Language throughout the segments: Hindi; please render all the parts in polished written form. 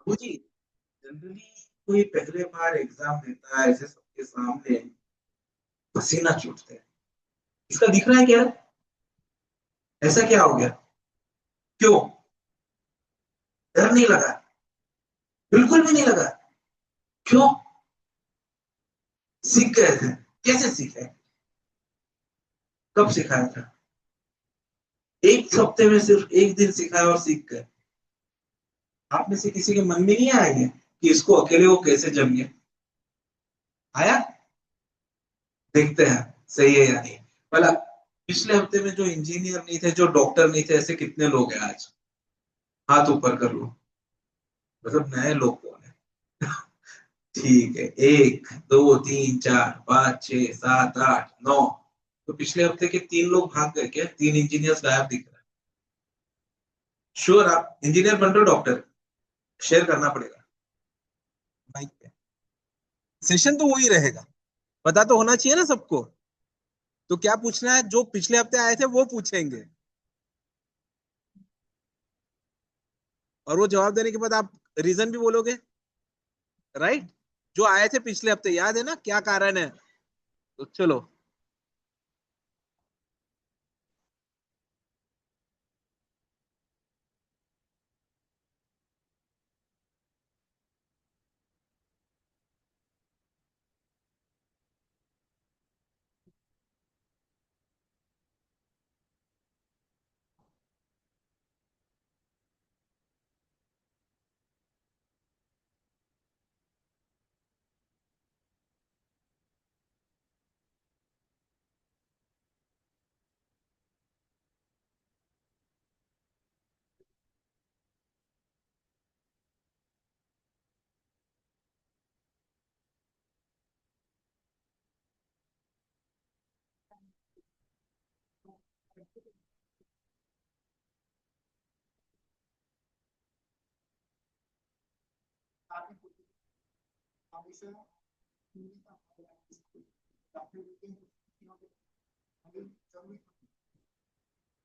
वो जी जनरली कोई पहले बार एग्जाम देता है ऐसे सबके सामने, पसीना छूटता है। इसका दिख रहा है क्या? ऐसा क्या हो गया? क्यों? डर नहीं लगा? बिल्कुल भी नहीं लगा? क्यों? सीख गए थे? कैसे सीखे? कब सिखाया था? एक हफ्ते में सिर्फ एक दिन सिखाया और सीख गए? आप में से किसी के मन में नहीं आएंगे कि इसको अकेले वो कैसे जम गया? आया? देखते हैं सही है या नहीं। भला पिछले हफ्ते में जो इंजीनियर नहीं थे, जो डॉक्टर नहीं थे, ऐसे कितने लोग हैं आज? हाथ ऊपर कर लो। मतलब नए लोग कौन है? ठीक है, एक दो तीन चार पाँच छह सात आठ नौ। तो पिछले हफ्ते के तीन लोग भाग गए क्या? तीन इंजीनियर्स गायब दिख रहे हैं। श्योर आप इंजीनियर बन रहे हो? डॉक्टर? शेयर करना पड़ेगा माइक पे। सेशन तो वही रहेगा, पता तो होना चाहिए ना सबको। तो क्या पूछना है? जो पिछले हफ्ते आए थे वो पूछेंगे, और वो जवाब देने के बाद आप रीजन भी बोलोगे, राइट? जो आए थे पिछले हफ्ते, याद है ना क्या कारण है? तो चलो।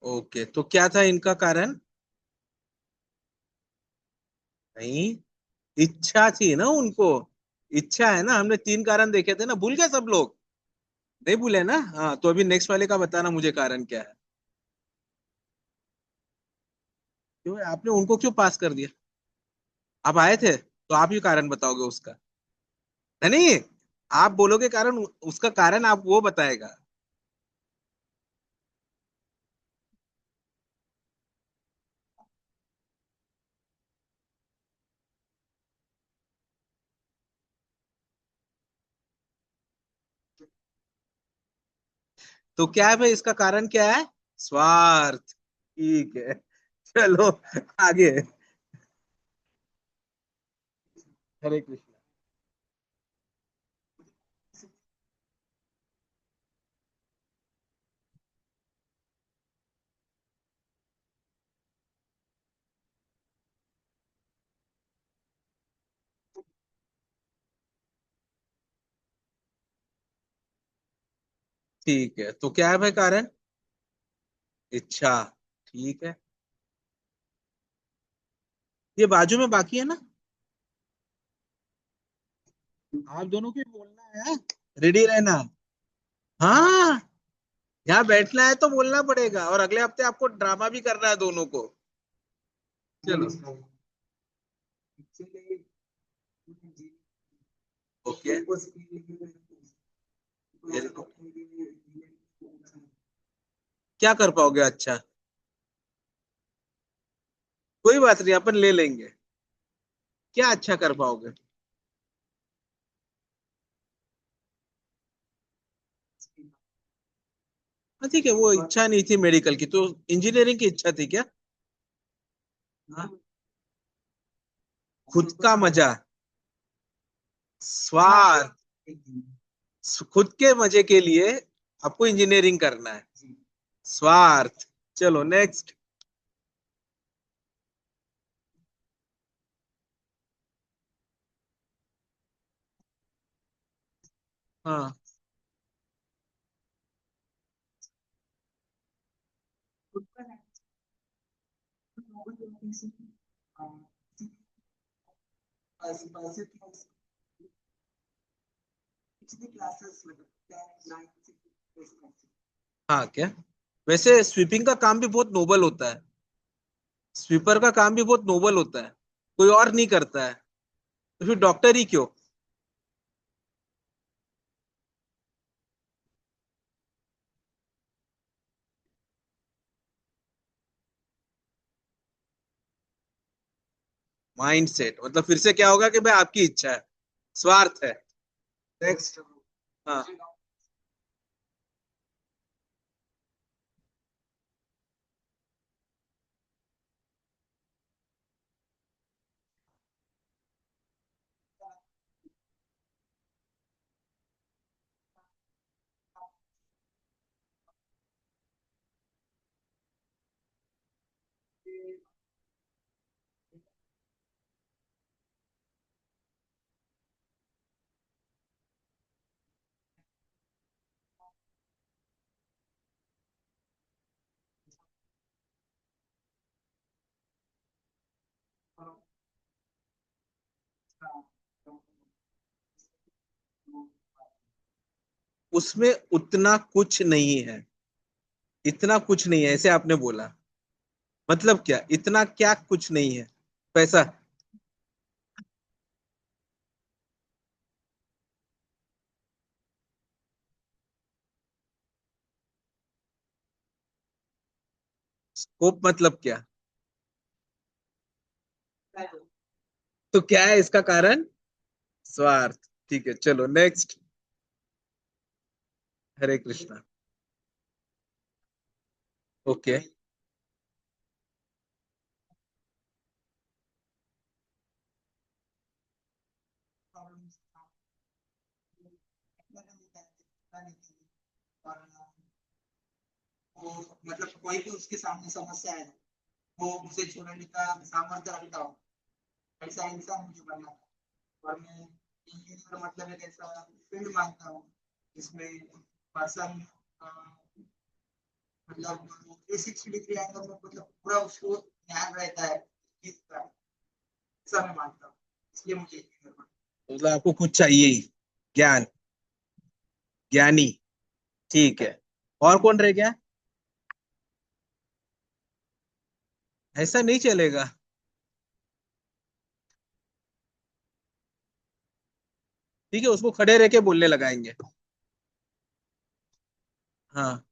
ओके, तो क्या था इनका कारण? नहीं, इच्छा थी ना उनको। इच्छा है ना, हमने तीन कारण देखे थे ना, भूल गए सब लोग? नहीं भूले ना? हाँ, तो अभी नेक्स्ट वाले का बताना मुझे कारण क्या है। क्यों आपने उनको क्यों पास कर दिया? आप आए थे तो आप ही कारण बताओगे उसका? नहीं नहीं, आप बोलोगे कारण, उसका कारण आप वो बताएगा। तो क्या है भाई, इसका कारण क्या है? स्वार्थ। ठीक है, चलो आगे। हरे कृष्ण। ठीक है, तो क्या है भाई कारण? इच्छा। ठीक है, ये बाजू में बाकी है ना? आप दोनों को ही बोलना है, रेडी रहना। हाँ, यहाँ बैठना है तो बोलना पड़ेगा, और अगले हफ्ते आपको ड्रामा भी करना है दोनों को। चलो। ओके, क्या कर पाओगे अच्छा? कोई बात नहीं, अपन ले लेंगे। क्या अच्छा कर पाओगे? हाँ ठीक है, वो इच्छा नहीं थी मेडिकल की, तो इंजीनियरिंग की इच्छा थी क्या? हाँ? खुद का मजा, स्वार्थ, खुद के मजे के लिए आपको इंजीनियरिंग करना है, स्वार्थ। चलो नेक्स्ट। हाँ, हाँ क्या? वैसे स्वीपिंग का काम भी बहुत नोबल होता है। स्वीपर का काम भी बहुत नोबल होता है, कोई और नहीं करता है, तो फिर डॉक्टर ही क्यों? माइंड सेट मतलब फिर से क्या होगा कि भाई आपकी इच्छा है, स्वार्थ है। नेक्स्ट। हाँ। उसमें उतना कुछ नहीं है, इतना कुछ नहीं है ऐसे आपने बोला, मतलब क्या इतना क्या कुछ नहीं है? पैसा। स्कोप मतलब क्या? तो क्या है इसका कारण? स्वार्थ। ठीक है, चलो नेक्स्ट। हरे कृष्णा। ओके। वो मतलब कोई भी उसके सामने समस्या है, वो उसे छोड़ने का सामर्थ्य रखता हो, ऐसा इंसान मुझे बनना था। और मैं इंजीनियर मतलब एक ऐसा फील्ड मानता हूँ जिसमें पर्सन मतलब 360 डिग्री एंगल में मतलब पूरा उसको ध्यान रहता है इसका, ऐसा मैं मानता हूँ। इसलिए मुझे इंजीनियर बनना। मतलब आपको कुछ चाहिए ही, ज्ञान, ज्ञानी। ठीक है। और कौन रह गया? ऐसा नहीं चलेगा। ठीक है, उसको खड़े रह के बोलने लगाएंगे। हाँ।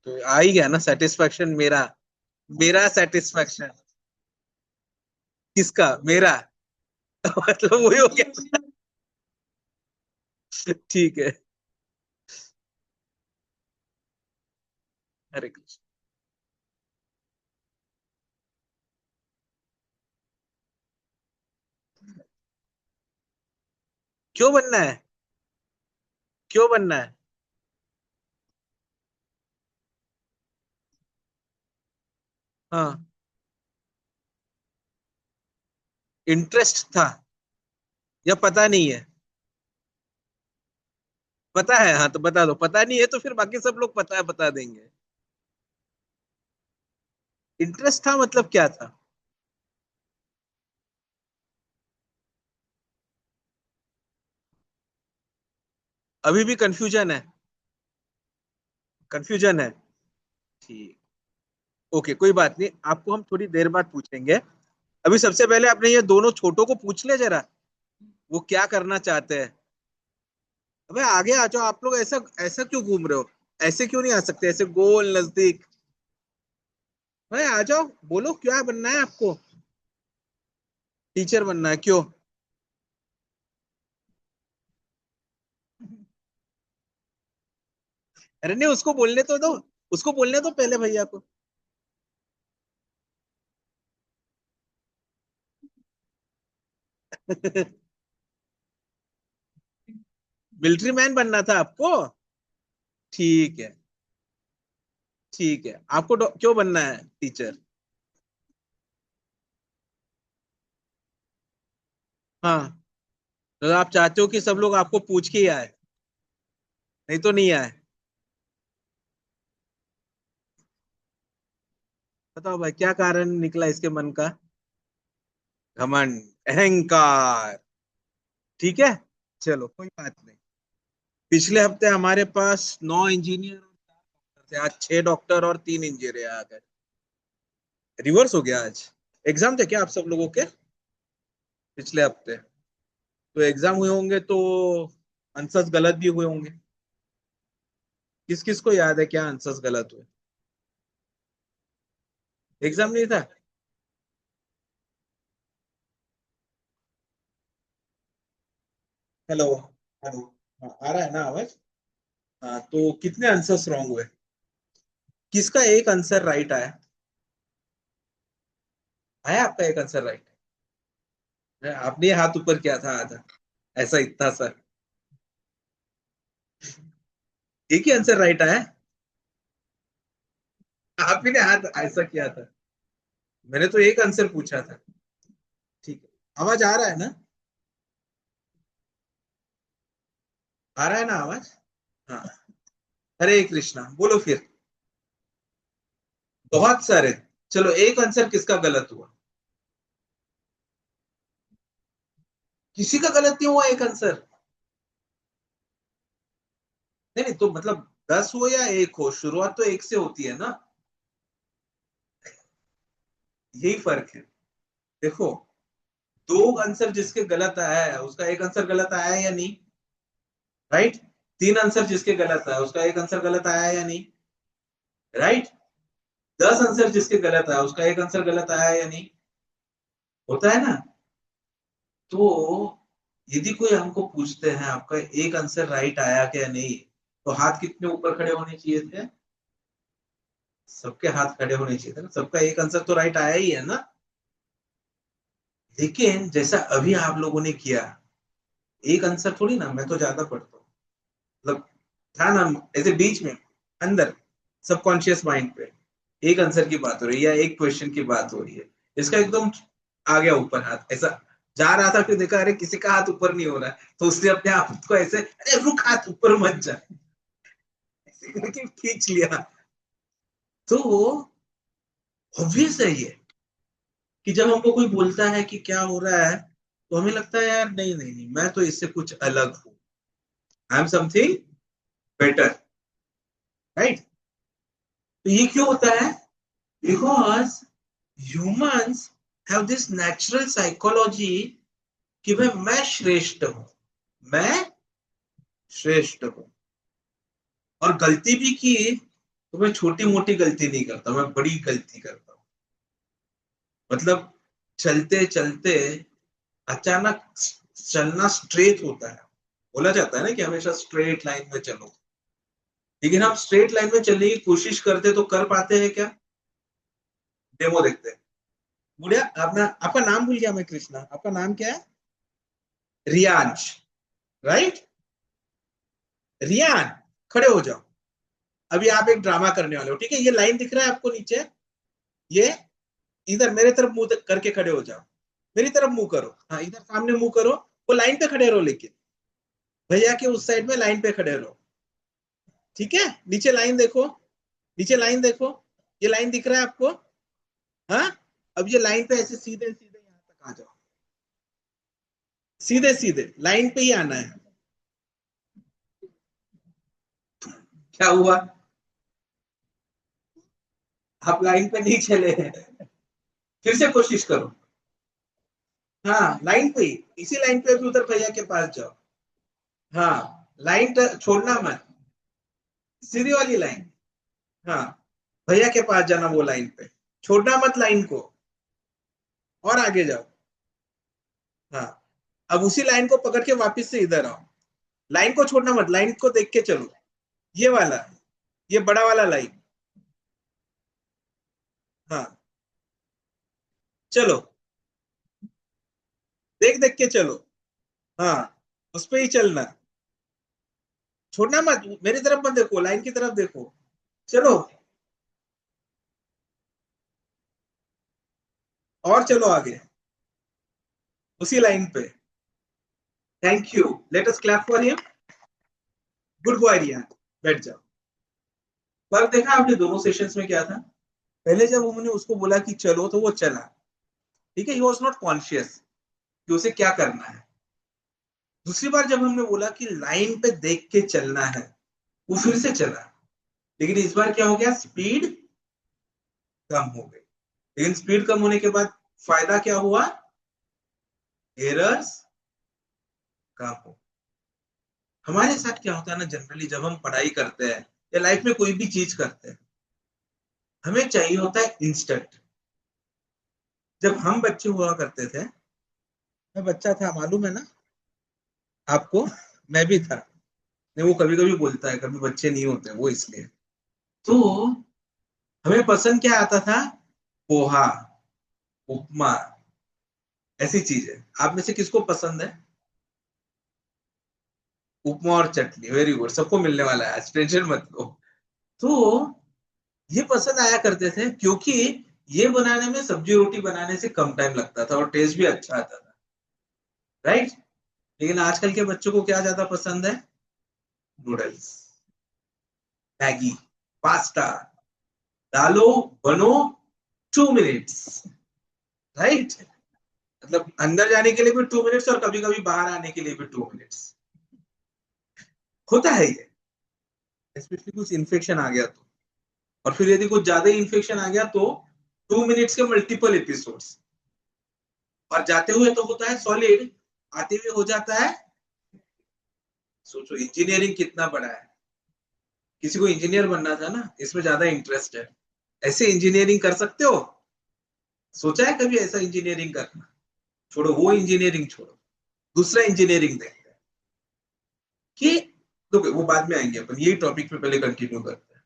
तो आ ही गया ना सेटिस्फेक्शन मेरा। मेरा सेटिस्फेक्शन। किसका? मेरा। मतलब वही हो गया। ठीक है। हरे कृष्ण। क्यों बनना है? क्यों बनना है? हाँ। इंटरेस्ट था या पता नहीं है? पता है, हाँ तो बता दो, पता नहीं है तो फिर बाकी सब लोग पता है बता देंगे। इंटरेस्ट था मतलब क्या था? अभी भी कंफ्यूजन है? कंफ्यूजन है। ठीक। ओके, कोई बात नहीं, आपको हम थोड़ी देर बाद पूछेंगे। अभी सबसे पहले अपने ये दोनों छोटों को पूछ ले जरा, वो क्या करना चाहते हैं। अबे आगे आ जाओ आप लोग, ऐसा ऐसा क्यों घूम रहे हो? ऐसे क्यों नहीं आ सकते, ऐसे गोल नजदीक? भाई आ जाओ, बोलो क्या बनना है आपको? टीचर बनना है, क्यों? अरे नहीं, उसको बोलने तो दो, उसको बोलने दो पहले भैया को। मिलिट्री मैन बनना था आपको? ठीक है। ठीक है, आपको क्यों बनना है टीचर? हाँ, तो आप चाहते हो कि सब लोग आपको पूछ के ही आए, नहीं तो नहीं आए। बताओ भाई, क्या कारण निकला इसके मन का? घमंड, अहंकार। ठीक है, चलो कोई बात नहीं। पिछले हफ्ते हमारे पास 9 इंजीनियर थे, आज 6 डॉक्टर और 3 इंजीनियर आ गए। रिवर्स हो गया आज। एग्जाम थे क्या आप सब लोगों के पिछले हफ्ते? तो एग्जाम हुए होंगे तो आंसर्स गलत भी हुए होंगे। किस किस को याद है क्या आंसर्स गलत हुए? एग्जाम नहीं था? Hello, hello. हाँ, आ रहा है ना आवाज? हाँ, तो कितने आंसर्स रॉन्ग हुए? किसका एक आंसर राइट आया? आया आपका एक आंसर राइट? आपने हाथ ऊपर किया था आधा, ऐसा इतना सा। एक ही आंसर राइट आया? आप ही ने हाथ ऐसा किया था। मैंने तो एक आंसर पूछा था। ठीक है, आवाज आ रहा है ना? आ रहा है ना आवाज? हाँ। हरे कृष्णा, बोलो फिर। बहुत सारे। चलो, एक आंसर किसका गलत हुआ? किसी का गलत नहीं हुआ एक आंसर? नहीं नहीं, तो मतलब 10 हो या एक हो, शुरुआत तो एक से होती है ना। यही फर्क है। देखो, दो आंसर जिसके गलत आया है उसका एक आंसर गलत आया है या नहीं? राइट। तीन आंसर जिसके गलत आया उसका एक आंसर गलत आया है या नहीं? राइट। 10 आंसर जिसके गलत आया उसका एक आंसर गलत आया है या नहीं? होता है ना। तो यदि कोई हमको पूछते हैं आपका एक आंसर राइट आया क्या नहीं, तो हाथ कितने ऊपर खड़े होने चाहिए थे? सबके हाथ खड़े होने चाहिए थे ना, सबका एक आंसर तो राइट आया ही है ना। लेकिन जैसा अभी आप लोगों ने किया, एक आंसर थोड़ी ना, मैं तो ज्यादा पढ़ता हूँ, मतलब था ना, ऐसे बीच में, अंदर, सबकॉन्शियस माइंड पे एक आंसर की बात हो रही है या एक क्वेश्चन की बात हो रही है, इसका एकदम आ गया ऊपर हाथ, ऐसा जा रहा था, फिर देखा अरे किसी का हाथ ऊपर नहीं हो रहा है, तो उसने अपने आप को ऐसे, अरे रुक, हाथ ऊपर मत जा, ऐसे करके खींच लिया। तो ऑब्वियस है ये, कि जब हमको कोई बोलता है कि क्या हो रहा है, तो हमें लगता है यार नहीं नहीं नहीं, मैं तो इससे कुछ अलग हूँ, I am something better. Right. तो ये क्यों होता है? Because humans have this natural psychology कि भाई मैं श्रेष्ठ हूं, मैं श्रेष्ठ हूं, और गलती भी की तो मैं छोटी मोटी गलती नहीं करता, मैं बड़ी गलती करता हूँ। मतलब चलते चलते अचानक चलना स्ट्रेट होता है, बोला जाता है ना कि हमेशा स्ट्रेट लाइन में चलो, लेकिन हम स्ट्रेट लाइन में चलने की कोशिश करते तो कर पाते हैं क्या? डेमो देखते हैं। बुढ़िया, अपना आपका नाम भूल गया मैं, कृष्णा, आपका नाम क्या है? रियाज, राइट। रियान, खड़े हो जाओ। अभी आप एक ड्रामा करने वाले हो, ठीक है? ये लाइन दिख रहा है आपको नीचे, ये इधर मेरे तरफ मुंह करके खड़े हो जाओ, मेरी तरफ मुंह करो, हाँ इधर सामने मुंह करो, वो लाइन पे खड़े रहो, लेकिन भैया के उस साइड में लाइन पे खड़े रहो। ठीक है, नीचे लाइन देखो, नीचे लाइन देखो, ये लाइन दिख रहा है आपको? हाँ। अब ये लाइन पे ऐसे सीधे सीधे यहाँ तक आ जाओ, सीधे सीधे लाइन पे ही आना है। क्या हुआ? आप लाइन पे नहीं चले हैं। फिर से कोशिश करो। हाँ, लाइन पे ही, इसी लाइन पे भी उधर भैया के पास जाओ। हाँ, लाइन छोड़ना मत, सीधी वाली लाइन। हाँ, भैया के पास जाना, वो लाइन पे छोड़ना मत लाइन को, और आगे जाओ। हाँ, अब उसी लाइन को पकड़ के वापस से इधर आओ, लाइन को छोड़ना मत, लाइन को देख के चलो, ये वाला, ये बड़ा वाला लाइन। हाँ, चलो, देख देख के चलो। हाँ, उस पे ही चलना, छोड़ना मत, मेरी तरफ मत देखो, लाइन की तरफ देखो। चलो, और चलो आगे उसी लाइन पे। Thank you, let us clap for him. Good boy Riyan, बैठ जाओ। फर्क देखा आपने दोनों सेशंस में क्या था? पहले जब उन्होंने उसको बोला कि चलो तो वो चला, ठीक है, ही वॉज नॉट कॉन्शियस कि उसे क्या करना है। दूसरी बार जब हमने बोला कि लाइन पे देख के चलना है, वो फिर से चला, लेकिन इस बार क्या हो गया, स्पीड कम हो गई। लेकिन स्पीड कम होने के बाद फायदा क्या हुआ, एरर्स कम हो। हमारे साथ क्या होता है ना, जनरली जब हम पढ़ाई करते हैं या लाइफ में कोई भी चीज करते हैं, हमें चाहिए होता है इंस्टेंट। जब हम बच्चे हुआ करते थे, मैं बच्चा था मालूम है ना आपको, मैं भी था। नहीं, वो कभी कभी बोलता है कभी बच्चे नहीं होते वो इसलिए। तो हमें पसंद क्या आता था, पोहा, उपमा, ऐसी चीजें। आप में से किसको पसंद है उपमा और चटनी? वेरी गुड, सबको मिलने वाला है आज, टेंशन मत लो। तो ये पसंद आया करते थे क्योंकि ये बनाने में सब्जी रोटी बनाने से कम टाइम लगता था और टेस्ट भी अच्छा आता था, राइट। लेकिन आजकल के बच्चों को क्या ज्यादा पसंद है, नूडल्स, मैगी, पास्ता, डालो, बनो, 2 मिनट्स, राइट। मतलब अंदर जाने के लिए भी 2 मिनट्स और कभी कभी बाहर आने के लिए भी 2 मिनट्स। होता है ये, स्पेशली कुछ इन्फेक्शन आ गया तो, और फिर यदि कुछ ज्यादा इन्फेक्शन आ गया तो 2 मिनट्स के मल्टीपल एपिसोड्स। और जाते हुए तो होता है सॉलिड, आते हुए हो जाता है। सोचो इंजीनियरिंग कितना बड़ा है, किसी को इंजीनियर बनना था ना, इसमें ज्यादा इंटरेस्ट है, ऐसे इंजीनियरिंग कर सकते हो? सोचा है कभी ऐसा इंजीनियरिंग करना? छोड़ो वो इंजीनियरिंग, छोड़ो, दूसरा इंजीनियरिंग देखते हैं कि, तो वो बाद में आएंगे अपन, यही टॉपिक पे पहले कंटिन्यू करते हैं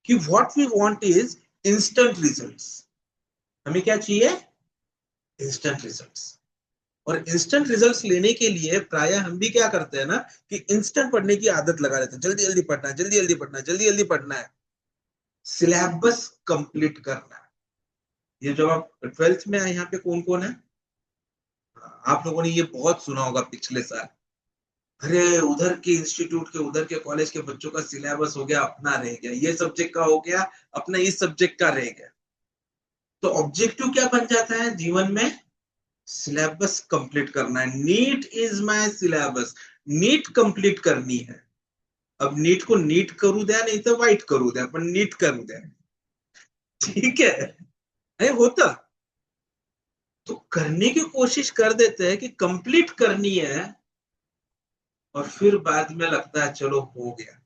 कि what we want is instant results. हमें क्या चाहिए, इंस्टेंट रिजल्ट्स। और इंस्टेंट रिजल्ट्स लेने के लिए प्राय हम भी क्या करते हैं ना, कि इंस्टेंट पढ़ने की आदत लगा लेते हैं, जल्दी जल्दी पढ़ना है, जल्दी जल्दी पढ़ना है, जल्दी जल्दी पढ़ना है, सिलेबस कंप्लीट करना है। ये जब आप 12th में आए, यहाँ पे कौन कौन है, आप लोगों ने ये बहुत सुना होगा पिछले साल, अरे उधर के इंस्टीट्यूट के, उधर के कॉलेज के बच्चों का सिलेबस हो गया, अपना रह गया, ये सब्जेक्ट का हो गया, अपना इस सब्जेक्ट का रह गया। तो ऑब्जेक्टिव क्या बन जाता है जीवन में, सिलेबस कंप्लीट करना है। NEET is my syllabus, NEET complete करनी है। अब नीट को नीट करू द्या, नहीं तो वाईट करू द्या, पण नीट करू द्या, ठीक है। नहीं होता तो करने की कोशिश कर देते हैं कि कंप्लीट करनी है, और फिर बाद में लगता है चलो हो गया,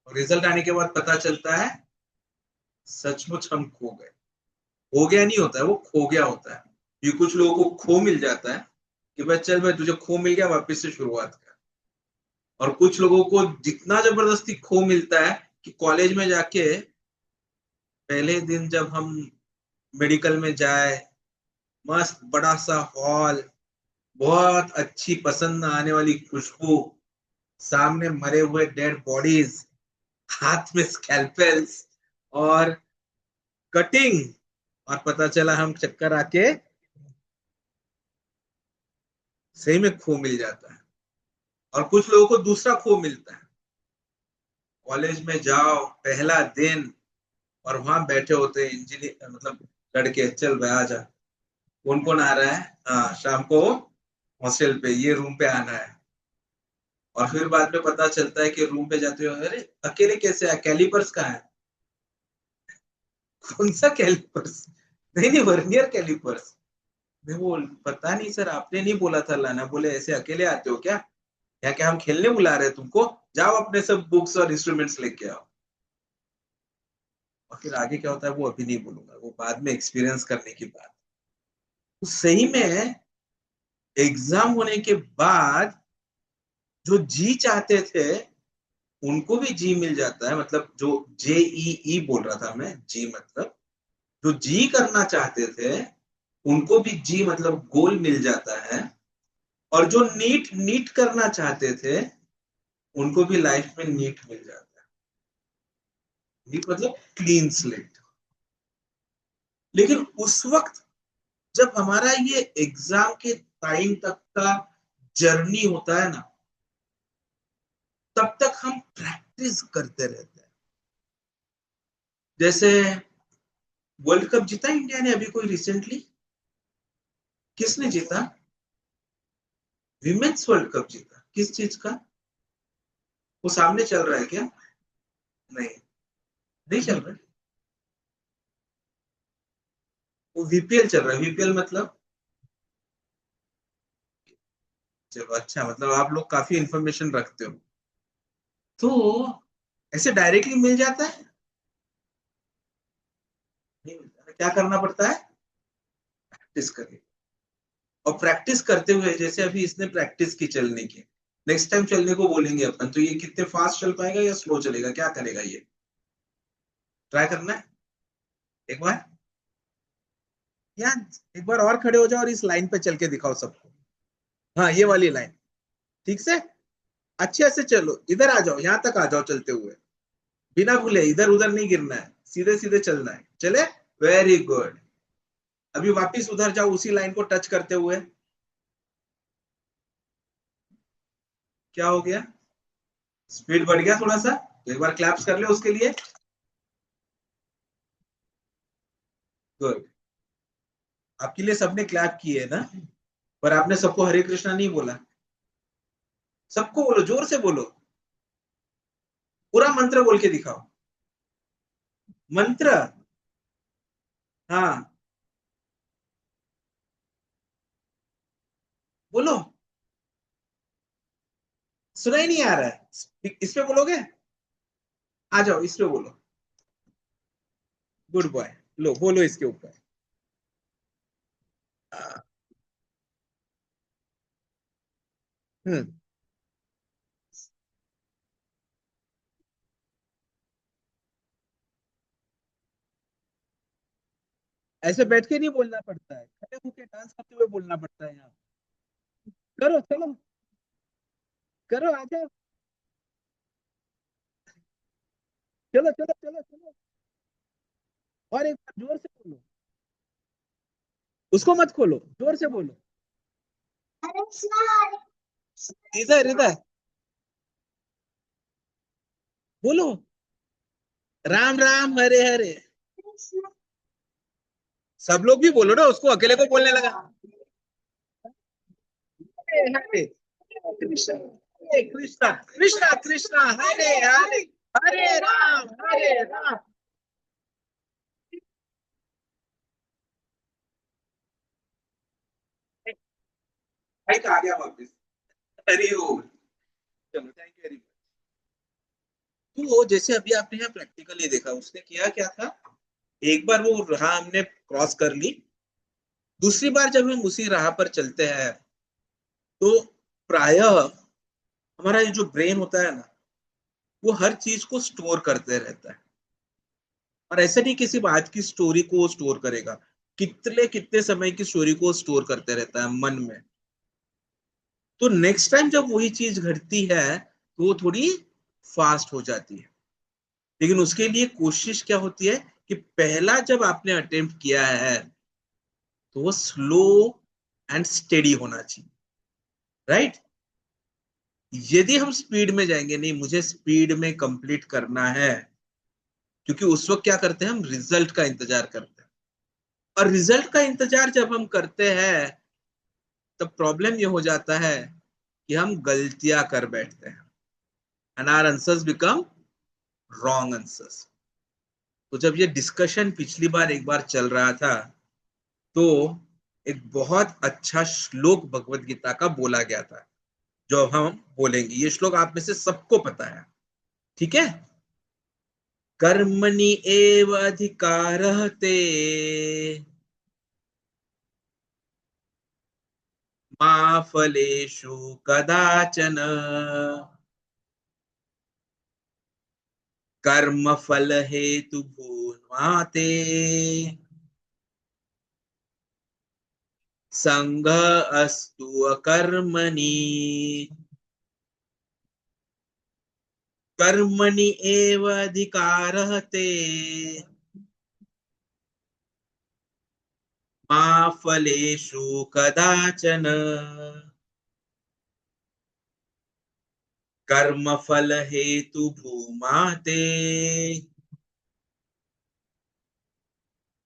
और रिजल्ट आने के बाद पता चलता है सचमुच हम खो गए। हो गया नहीं होता है, वो खो गया होता है। ये कुछ लोगों को खो मिल जाता है कि भाई चल भाई तुझे खो मिल गया, वापस से शुरुआत कर। और कुछ लोगों को जितना जबरदस्ती खो मिलता है कि कॉलेज में जाके पहले दिन जब हम मेडिकल में जाए, मस्त बड़ा सा हॉल, बहुत अच्छी पसंद आने वाली खुशबू, सामने मरे हुए डेड बॉडीज, हाथ में स्कैल्पेल्स और कटिंग, और पता चला हम चक्कर आके सही में खो मिल जाता है। और कुछ लोगों को दूसरा खो मिलता है, कॉलेज में जाओ पहला दिन, और वहां बैठे होते हैं इंजीनियर, मतलब लड़के, चल भाई आ जा, कौन कौन आ रहा है, हाँ शाम को हॉस्टल पे ये रूम पे आना है। और फिर बाद में पता चलता है कि रूम पे जाते हो, अरे अकेले कैसे आया, कैलिपर्स कहाँ है? कौन सा कैलिपर्स? नहीं नहीं, वर्नियर कैलिपर्स। मैं बोल पता नहीं सर, आपने नहीं बोला था लाना, बोले ऐसे अकेले आते हो क्या, या क्या हम खेलने बुला रहे हैं तुमको, जाओ अपने सब बुक्स और इंस्ट्रूमेंट्स लेके आओ। और फिर आगे क्या होता है वो अभी नहीं बोलूंगा, वो बाद में एक्सपीरियंस करने की बात। तो सही में एग्जाम होने के बाद जो जी चाहते थे उनको भी जी मिल जाता है, मतलब जो जेईई बोल रहा था मैं, जी मतलब जो जी करना चाहते थे उनको भी जी मतलब गोल मिल जाता है। और जो नीट नीट करना चाहते थे उनको भी लाइफ में नीट मिल जाता है। नीट मतलब क्लीन स्लेट। लेकिन उस वक्त जब हमारा ये एग्जाम के टाइम तक का जर्नी होता है ना, तब तक हम प्रैक्टिस करते रहते हैं। जैसे वर्ल्ड कप जीता इंडिया ने अभी कोई रिसेंटली, किसने जीता? विमेन्स वर्ल्ड कप जीता। किस चीज का? वो सामने चल रहा है क्या? नहीं, नहीं चल रहा है। वो वीपीएल चल रहा है। वीपीएल मतलब? चलो अच्छा, मतलब आप लोग काफी इंफॉर्मेशन रखते हो। तो ऐसे डायरेक्टली मिल जाता है? नहीं मिलता है। क्या करना पड़ता है? प्रैक्टिस करिए। और प्रैक्टिस करते हुए, जैसे अभी इसने प्रैक्टिस की चलने की, नेक्स्ट टाइम चलने को बोलेंगे अपन, तो ये कितने फास्ट चल पाएगा या स्लो चलेगा, क्या करेगा ये? ट्राई करना है एक बार। यार एक बार और खड़े हो जाओ और इस लाइन पे चल के दिखाओ सबको। हाँ, ये वाली लाइन। ठीक से अच्छे से चलो, इधर आ जाओ, यहां तक आ जाओ चलते हुए, बिना भूले इधर उधर नहीं गिरना है, सीधे सीधे चलना है। चले? Very good. अभी वापिस उधर जाओ, उसी लाइन को टच करते हुए। क्या हो गया? स्पीड बढ़ गया थोड़ा सा। तो एक बार क्लैप्स कर ले उसके लिए। गुड। आपके लिए सबने क्लैप किए ना, पर आपने सबको हरे कृष्णा नहीं बोला। सबको बोलो, जोर से बोलो। पूरा मंत्र बोल के दिखाओ। मंत्र? हाँ, बोलो। सुना ही नहीं आ रहा है, इस पे बोलोगे? आ जाओ, इस पे बोलो। Good boy. लो बोलो इसके ऊपर। हम्म। ऐसे बैठ के नहीं बोलना पड़ता है, खड़े होके डांस करते हुए बोलना पड़ता है यहाँ। करो चलो, करो आ जाओ। चलो चलो चलो चलो। और एक बार जोर से बोलो। उसको मत खोलो, जोर से बोलो। इधर इधर बोलो। राम राम हरे हरे। सब लोग भी बोलो ना, उसको अकेले को बोलने लगा। हरे हरे कृष्ण, हरे कृष्णा कृष्णा कृष्णा हरे हरे, हरे राम। भाई आ गया वापिस। हरी ओम। चलो, थैंक यू वेरी मच। तो जैसे अभी आपने यहाँ प्रैक्टिकली देखा, उसने किया क्या था। एक बार वो राह हमने क्रॉस कर ली। दूसरी बार जब हम उसी राह पर चलते हैं, तो प्रायः हमारा ये जो ब्रेन होता है ना, वो हर चीज को स्टोर करते रहता है। और ऐसे नहीं किसी बात की स्टोरी को वो स्टोर करेगा, कितने कितने समय की स्टोरी को स्टोर करते रहता है मन में। तो नेक्स्ट टाइम जब वही चीज घटती है, तो वो थोड़ी फास्ट हो जाती है। लेकिन उसके लिए कोशिश क्या होती है कि पहला जब आपने अटेम्प्ट किया है, तो वो स्लो एंड स्टेडी होना चाहिए। राइट? यदि हम स्पीड में जाएंगे, नहीं मुझे स्पीड में कंप्लीट करना है, क्योंकि उस वक्त क्या करते हैं हम, रिजल्ट का इंतजार करते हैं। और रिजल्ट का इंतजार जब हम करते हैं, तब प्रॉब्लम ये हो जाता है कि हम गलतियां कर बैठते हैं, and our answers become wrong answers. तो जब ये डिस्कशन पिछली बार एक बार चल रहा था, तो एक बहुत अच्छा श्लोक भगवत गीता का बोला गया था, जो हम बोलेंगे। ये श्लोक आप में से सबको पता है, ठीक है? कर्मणि एव अधिकारः ते मा फलेषु कदाचन, कर्म फल हेतु भून्माते संग अस्तु अकर्मणि। कर्मणि एव अधिकारः ते मा फलेषु कदाचन कर्म फल हेतु भूमा ते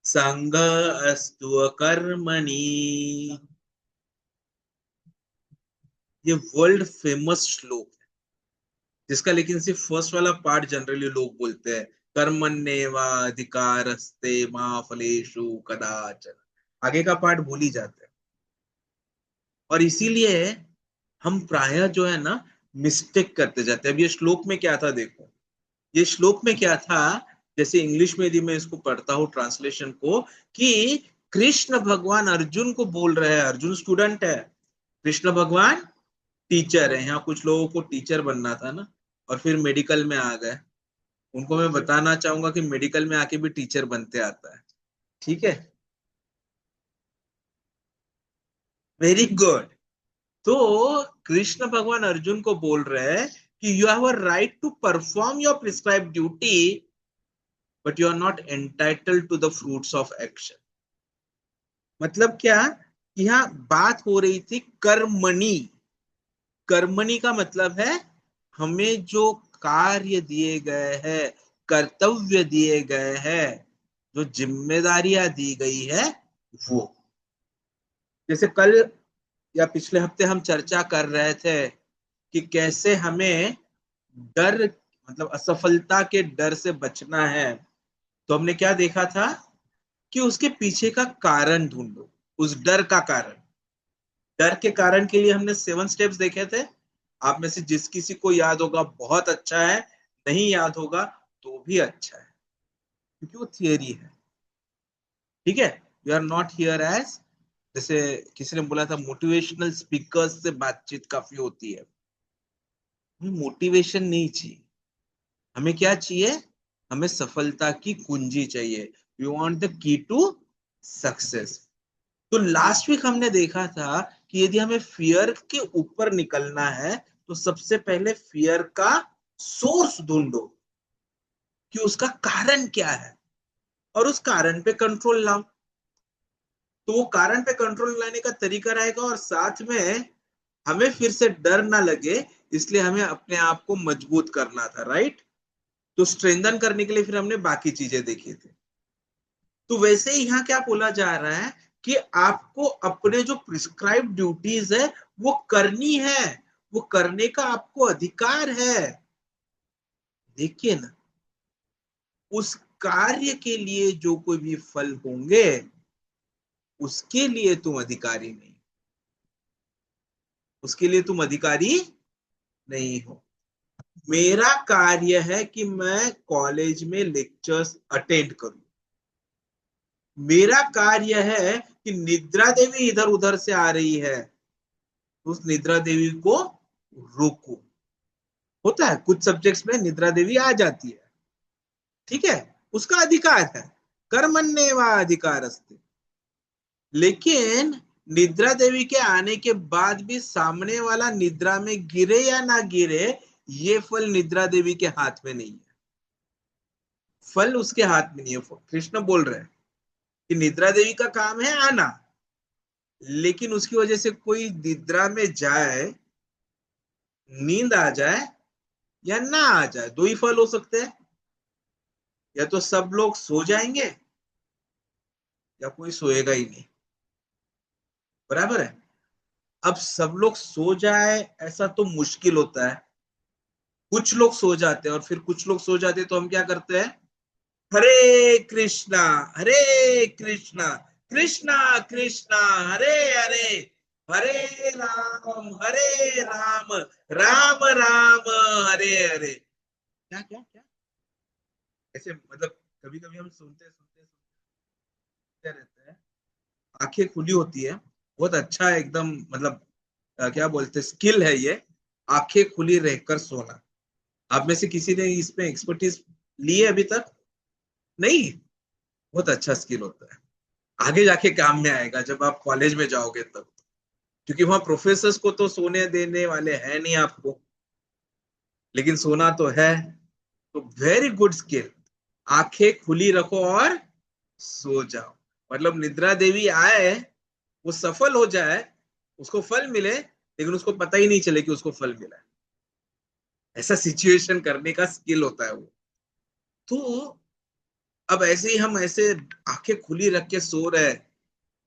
संग अस्तु कर्मणि। ये वर्ल्ड फेमस श्लोक है, जिसका लेकिन सिर्फ फर्स्ट वाला पार्ट जनरली लोग बोलते हैं, कर्मण्येवाधिकारस्ते मा फलेषु कदाचन। आगे का पार्ट भूल ही जाते हैं। और इसीलिए हम प्रायः जो है ना मिस्टेक करते जाते हैं। अब ये श्लोक में क्या था देखो, ये श्लोक में क्या था, जैसे इंग्लिश में यदि मैं इसको पढ़ता हूँ ट्रांसलेशन को, कि कृष्ण भगवान अर्जुन को बोल रहे हैं, अर्जुन स्टूडेंट है, कृष्ण भगवान टीचर है। यहाँ कुछ लोगों को टीचर बनना था ना, और फिर मेडिकल में आ गए। उनको मैं बताना चाहूंगा कि मेडिकल में आके भी टीचर बनते आता है। ठीक है, वेरी गुड। तो कृष्ण भगवान अर्जुन को बोल रहे हैं कि you have a right to perform your prescribe duty, but you are not entitled to the fruits of action. मतलब क्या, यहाँ बात हो रही थी कर्मणि। कर्मणि का मतलब है हमें जो कार्य दिए गए हैं, कर्तव्य दिए गए हैं, जो जिम्मेदारियां दी गई है, वो। जैसे कल या पिछले हफ्ते हम चर्चा कर रहे थे कि कैसे हमें डर, मतलब असफलता के डर से बचना है। तो हमने क्या देखा था कि उसके पीछे का कारण ढूंढो, उस डर का कारण। डर के कारण के लिए हमने 7 स्टेप्स देखे थे। आप में से जिस किसी को याद होगा बहुत अच्छा है, नहीं याद होगा तो भी अच्छा है, क्योंकि वो थियरी है। ठीक है, you are not here as, जैसे किसी ने बोला था मोटिवेशनल स्पीकर्स से बातचीत काफी होती है। हमें मोटिवेशन नहीं चाहिए, हमें क्या चाहिए, हमें सफलता की कुंजी चाहिए। We want the key to success. तो लास्ट वीक हमने देखा था कि यदि हमें फियर के ऊपर निकलना है, तो सबसे पहले फियर का सोर्स ढूंढो कि उसका कारण क्या है, और उस कारण पे कंट्रोल लाओ। तो वो कारण पे कंट्रोल लाने का तरीका रहेगा, और साथ में हमें फिर से डर ना लगे, इसलिए हमें अपने आप को मजबूत करना था, राइट। तो स्ट्रेंथन करने के लिए फिर हमने बाकी चीजें देखी थी। तो वैसे ही यहाँ क्या बोला जा रहा है कि आपको अपने जो प्रिस्क्राइब ड्यूटीज है वो करनी है, वो करने का आपको अधिकार है। देखिए ना, उस कार्य के लिए जो कोई भी फल होंगे, उसके लिए तुम अधिकारी नहीं, उसके लिए तुम अधिकारी नहीं हो। मेरा कार्य है कि मैं कॉलेज में लेक्चर्स अटेंड करूं। मेरा कार्य है कि निद्रा देवी इधर उधर से आ रही है, उस निद्रा देवी को रोको। होता है कुछ सब्जेक्ट्स में निद्रा देवी आ जाती है, ठीक है, उसका अधिकार है, कर्मण्येवा अधिकारस्ते। लेकिन निद्रा देवी के आने के बाद भी सामने वाला निद्रा में गिरे या ना गिरे, ये फल निद्रा देवी के हाथ में नहीं है। फल उसके हाथ में नहीं है। कृष्ण बोल रहे हैं कि निद्रा देवी का काम है आना, लेकिन उसकी वजह से कोई निद्रा में जाए, नींद आ जाए या ना आ जाए, दो ही फल हो सकते हैं। या तो सब लोग सो जाएंगे, या कोई सोएगा ही नहीं। बराबर है। अब सब लोग सो जाए ऐसा तो मुश्किल होता है। कुछ लोग सो जाते हैं, और फिर कुछ लोग सो जाते हैं तो हम क्या करते हैं, हरे कृष्णा, हरे कृष्णा, कृष्णा कृष्णा, हरे हरे, हरे हरे राम, राम राम, हरे हरे। क्या क्या क्या, ऐसे मतलब कभी कभी हम सुनते सुनते सुनते रहते हैं, आंखें खुली होती है, बहुत अच्छा है एकदम, मतलब क्या बोलते हैं, स्किल है ये, आंखें खुली रहकर सोना। आप में से किसी ने इसमें एक्सपर्टीज ली है अभी तक? नहीं। बहुत अच्छा स्किल होता है, आगे जाके काम में आएगा जब आप कॉलेज में जाओगे तब, क्योंकि वहां प्रोफेसर्स को तो सोने देने वाले हैं नहीं आपको, लेकिन सोना तो है। तो वेरी गुड स्किल, आंखें खुली रखो और सो जाओ। मतलब निद्रा देवी आए, वो सफल हो जाए, उसको फल मिले, लेकिन उसको पता ही नहीं चले कि उसको फल मिला है। ऐसा सिचुएशन करने का स्किल होता है वो। तो अब ऐसे ही हम ऐसे आंखें खुली रख के सो रहे हैं,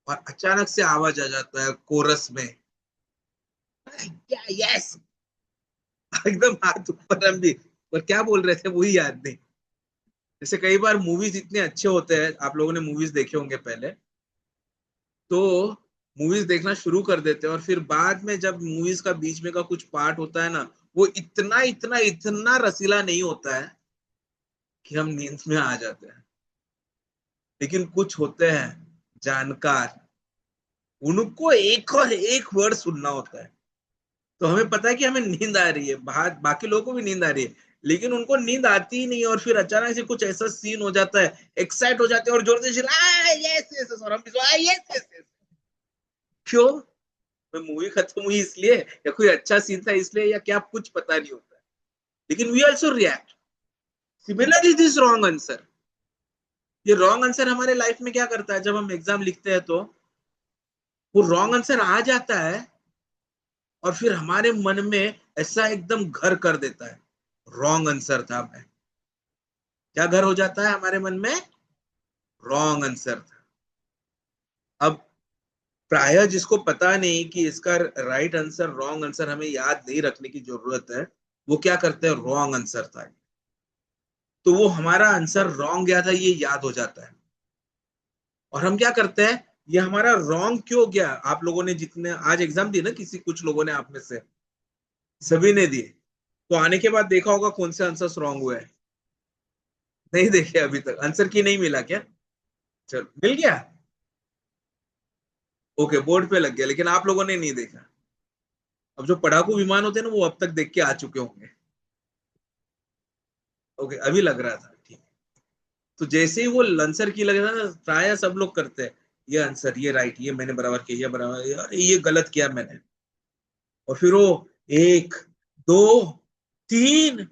और अचानक से आवाज आ जाता है कोरस में, क्या यस, एकदम हाथ ऊपर हम भी, पर क्या बोल रहे थे वही याद नहीं। जैसे कई बार मूवीज इतने अच्छे होते हैं, आप लोगों ने मूवीज देखे होंगे पहले, तो मूवीज देखना शुरू कर देते हैं, और फिर बाद में जब मूवीज का बीच में का कुछ पार्ट होता है ना, वो इतना इतना इतना रसीला नहीं होता है कि हम नींद में आ जाते हैं। लेकिन कुछ होते हैं जानकार, उनको एक और एक वर्ड सुनना होता है, तो हमें पता है कि हमें नींद आ रही है, बाकी लोगों को भी नींद आ रही है, लेकिन उनको नींद आती ही नहीं है, और फिर अचानक से कुछ ऐसा सीन हो जाता है, एक्साइट हो जाते हैं और जोर से चिल्ला यस यस, और हम भी यस यस यस। क्यों? मैं मूवी खत्म हुई इसलिए, या कोई अच्छा सीन था इसलिए, या क्या, कुछ पता नहीं होता है, लेकिन we also react. Similarly this wrong answer, ये रॉन्ग आंसर हमारे लाइफ में क्या करता है, जब हम एग्जाम लिखते हैं तो वो रॉन्ग आंसर आ जाता है, और फिर हमारे मन में ऐसा एकदम घर कर देता है, रॉन्ग आंसर था मैं, क्या घर हो जाता है हमारे मन में, रॉन्ग आंसर था। अब प्राय जिसको पता नहीं कि इसका राइट आंसर रॉन्ग आंसर हमें याद नहीं रखने की जरूरत है, वो क्या करते हैं, रॉन्ग आंसर था, तो वो हमारा आंसर रॉन्ग गया था ये याद हो जाता है, और हम क्या करते हैं, ये हमारा रॉन्ग क्यों गया, आप लोगों ने जितने आज एग्जाम दिए ना, किसी कुछ लोगों ने, आप में से सभी ने दिए, तो आने के बाद देखा होगा कौन से आंसर्स रॉन्ग हुए हैं। नहीं देखे अभी तक, आंसर की नहीं मिला क्या? चलो मिल गया। ओके, बोर्ड पे लग गया, लेकिन आप लोगों ने नहीं देखा। अब जो पढ़ाकू विमान होते हैं ना, वो अब तक देख के आ चुके होंगे। ओके, अभी लग रहा था, ठीक। तो जैसे ही वो आंसर की लग रहा था ना, प्राय सब लोग करते हैं, ये आंसर, ये राइट, ये मैंने बराबर किया, ये बराबर, अरे ये गलत किया मैंने, और फिर वो एक, दो, तीन,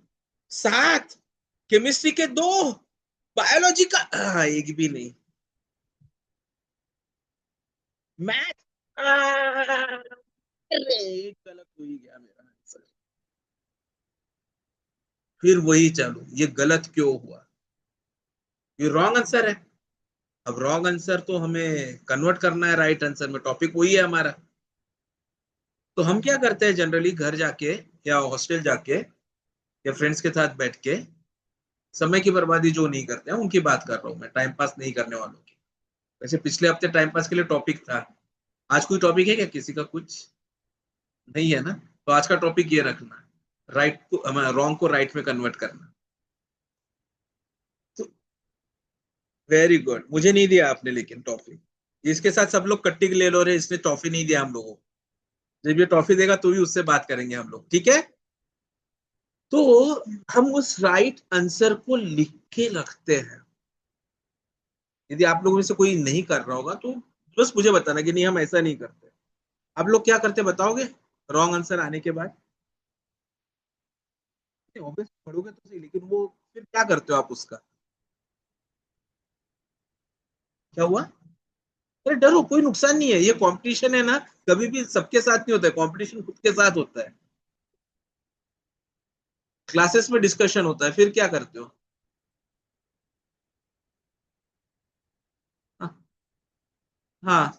सात, केमिस्ट्री के दो, बायोलॉजी का एक भी नहीं, मैथ, अरे एक गलत हो ही गया मेरा आंसर। फिर वही चालू, ये गलत क्यों हुआ, ये रॉन्ग आंसर है। अब रॉन्ग आंसर तो हमें कन्वर्ट करना है राइट आंसर में, टॉपिक वही है हमारा। तो हम क्या करते हैं जनरली, घर जाके या हॉस्टल जाके या फ्रेंड्स के साथ बैठ के, समय की बर्बादी जो नहीं करते हैं उनकी बात कर रहा हूँ मैं, टाइम पास नहीं करने वालों की। वैसे पिछले हफ्ते टाइम पास के लिए टॉपिक था, आज कोई टॉपिक है क्या किसी का, कुछ नहीं है ना? तो आज का टॉपिक ये रखना, राइट को, रॉन्ग को राइट में कन्वर्ट करना। तो वेरी गुड, मुझे नहीं दिया आपने लेकिन टॉफी, इसके साथ सब लोग कट्टी ले लो रहे, इसने टॉफी नहीं दिया हम लोगों को। जब ये टॉफी देगा तो भी उससे बात करेंगे हम लोग, ठीक है? तो हम उस राइट आंसर को लिख के रखते हैं। यदि आप लोगों में से कोई नहीं कर रहा होगा तो बस मुझे बताना कि नहीं, हम ऐसा नहीं करते। आप लोग क्या करते बताओगे, रॉन्ग आंसर आने के बाद? ऑब्वियस पढ़ोगे तो सही, लेकिन वो फिर क्या करते हो आप उसका, क्या हुआ? अरे डरो, कोई नुकसान नहीं है, ये कंपटीशन है ना, कभी भी सबके साथ नहीं होता है कंपटीशन, खुद के साथ होता है। क्लासेस में डिस्कशन होता है, फिर क्या करते हो? हाँ, हाँ,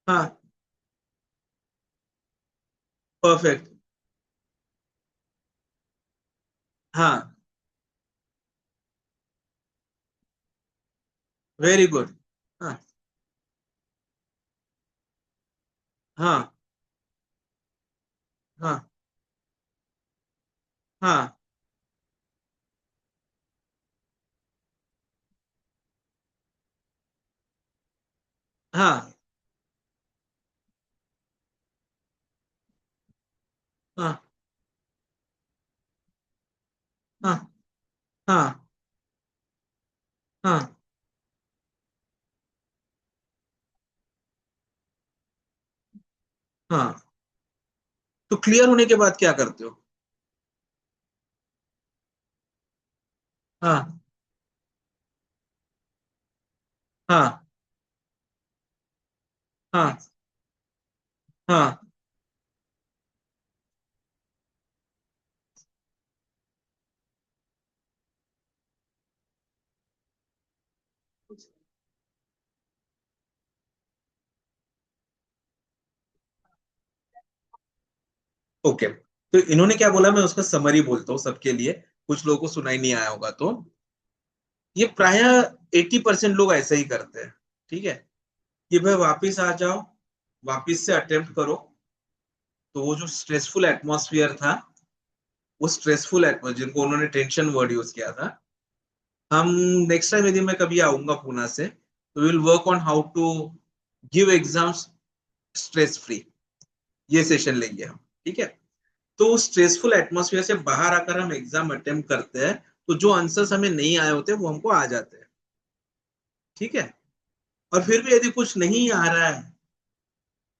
हाँ, परफेक्ट, हाँ, वेरी गुड, हाँ, हाँ, हाँ, हाँ, हाँ, हाँ, हाँ, हाँ, हाँ, हाँ। तो क्लियर होने के बाद क्या करते हो? हाँ, हाँ हाँ हाँ। ओके, तो इन्होंने क्या बोला, मैं उसका समरी बोलता हूँ सबके लिए, कुछ लोगों को सुनाई नहीं आया होगा तो। ये प्राय 80% लोग ऐसे ही करते हैं। ठीक है, कि भाई वापिस आ जाओ, वापिस से अटेम्प्ट करो। तो वो जो स्ट्रेसफुल एटमॉस्फेयर था, वो स्ट्रेसफुल एटमॉस्फेयर जिनको उन्होंने टेंशन वर्ड यूज किया था, हम नेक्स्ट टाइम यदि मैं कभी आऊंगा पूना से, तो will work on how to give exams stress free. ये सेशन लेंगे हम। ठीक है, तो स्ट्रेसफुल एटमॉस्फेयर से बाहर आकर हम एग्जाम अटेम्प्ट करते हैं, तो जो आंसर्स हमें नहीं आए होते वो हमको आ जाते हैं। ठीक है, और फिर भी यदि कुछ नहीं आ रहा है,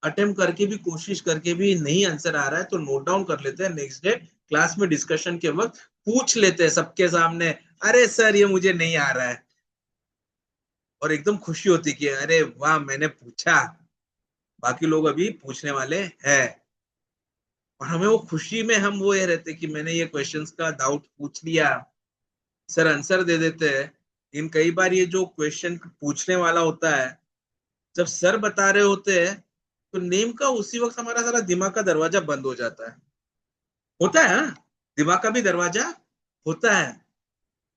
अटेम्प्ट करके भी, कोशिश करके भी नहीं आंसर आ रहा है, तो नोट डाउन कर लेते हैं, नेक्स्ट डे क्लास में डिस्कशन के वक्त पूछ लेते हैं सबके सामने, अरे सर ये मुझे नहीं आ रहा है। और एकदम खुशी होती कि अरे वाह मैंने पूछा, बाकी लोग अभी पूछने वाले हैं। और हमें वो खुशी में हम वो ये रहते कि मैंने ये क्वेश्चंस का डाउट पूछ लिया, सर आंसर दे देते हैं। इन कई बार ये जो क्वेश्चन पूछने वाला होता है, जब सर बता रहे होते हैं, तो नेम का उसी वक्त हमारा सारा दिमाग का दरवाजा बंद हो जाता है। होता है हाँ? दिमाग का भी दरवाजा होता है।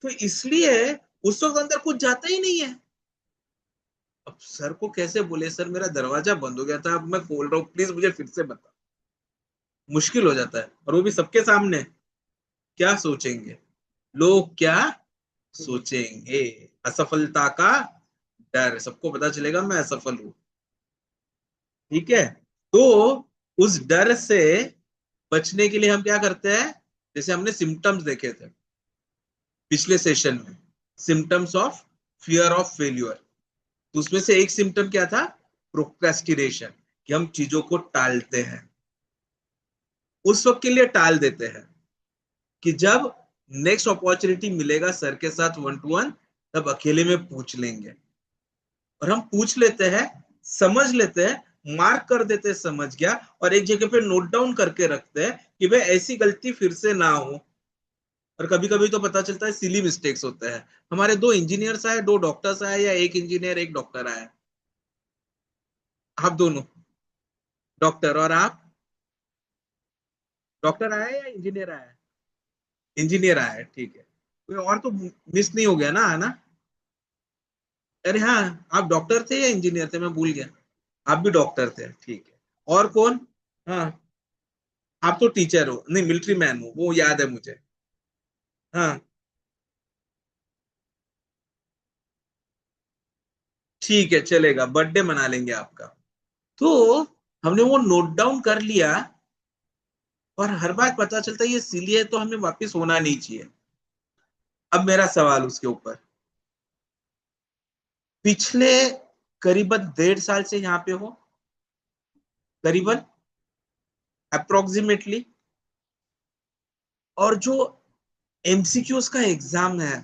तो इसलिए उस वक्त अंदर कुछ जाता ही नहीं है। अब सर को कैसे बोले, सर मेरा दरवाजा बंद हो गया था, अब मैं खोल रहा हूँ, प्लीज मुझे फिर से बता। मुश्किल हो जाता है, और वो भी सबके सामने। क्या सोचेंगे लोग, क्या सोचेंगे? असफलता का डर, सबको पता चलेगा मैं असफल हूं। ठीक है, तो उस डर से बचने के लिए हम क्या करते हैं, जैसे हमने सिम्टम्स देखे थे पिछले सेशन में, symptoms of fear of failure. तो उसमें से एक सिम्टम क्या था, प्रोक्रेस्टिनेशन, कि हम चीजों को टालते हैं। उस वक्त के लिए टाल देते हैं कि जब नेक्स्ट अपॉर्चुनिटी मिलेगा सर के साथ वन टू वन, तब अकेले में पूछ लेंगे। और हम पूछ लेते हैं, समझ लेते हैं, मार्क कर देते हैं समझ गया, और एक जगह पे नोट डाउन करके रखते हैं कि भाई ऐसी गलती फिर से ना हो। और कभी कभी तो पता चलता है सिली मिस्टेक्स होते हैं। हमारे दो इंजीनियर्स आए, दो डॉक्टर्स आए, या एक इंजीनियर एक डॉक्टर आया? आप दोनों डॉक्टर, और आप डॉक्टर आया या इंजीनियर आया? इंजीनियर आया है, ठीक है। कोई और तो मिस नहीं हो गया ना, है ना? अरे हाँ, आप डॉक्टर थे या इंजीनियर थे, मैं भूल गया। आप भी डॉक्टर थे, ठीक है। और कौन? हाँ, आप तो टीचर हो, नहीं मिलिट्री मैन हो, वो याद है मुझे। हाँ, ठीक है, चलेगा, बर्थडे मना लेंगे आपका। तो हमने वो नोट डाउन कर लिया, और हर बार पता चलता है ये सिली है, तो हमें वापस होना नहीं चाहिए। अब मेरा सवाल उसके ऊपर, पिछले करीबन 1.5 साल से यहाँ पे हो, करीबन अप्रोक्सीमेटली, और जो एमसीक्यूज का एग्जाम है,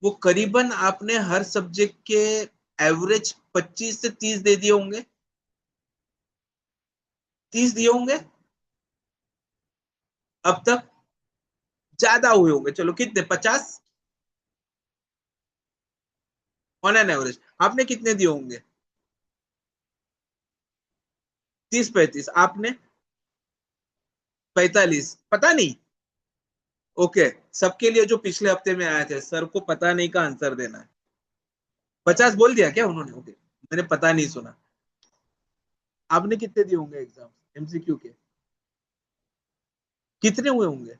वो करीबन आपने हर सब्जेक्ट के एवरेज 25 से 30 दे दिए होंगे। 30 दिए होंगे अब तक, ज्यादा हुए होंगे, चलो कितने, 50 ऑन एन एवरेज। आपने कितने दिए होंगे? 30-35। आपने 45, पता नहीं। ओके, सबके लिए जो पिछले हफ्ते में आए थे, सर को पता नहीं का आंसर देना है। 50 बोल दिया क्या उन्होंने? ओके, मैंने पता नहीं सुना। आपने कितने दिए होंगे एग्जाम एमसीक्यू के? कितने हुए होंगे?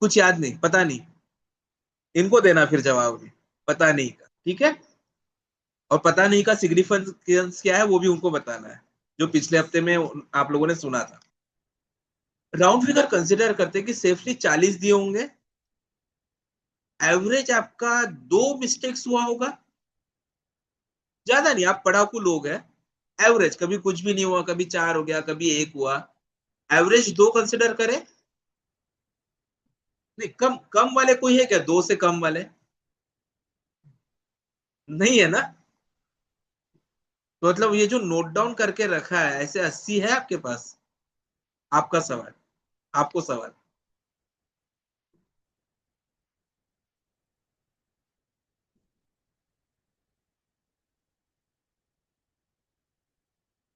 कुछ याद नहीं, पता नहीं। इनको देना फिर जवाब नहीं, पता नहीं का। ठीक है, और पता नहीं का सिग्निफिकेंस क्या है वो भी उनको बताना है, जो पिछले हफ्ते में आप लोगों ने सुना था। राउंड फिगर कंसिडर करते कि सेफली 40 दिए होंगे, एवरेज आपका 2 मिस्टेक्स हुआ होगा, ज्यादा नहीं, आप पढ़ाकू लोग हैं। एवरेज कभी कुछ भी नहीं हुआ, कभी 4 हो गया, कभी 1 हुआ। एवरेज 2 कंसिडर करें। नहीं, कम कम वाले कोई है क्या, 2 से कम वाले? नहीं है ना। तो मतलब ये जो नोट डाउन करके रखा है, ऐसे 80 है आपके पास? आपका सवाल, आपको सवाल।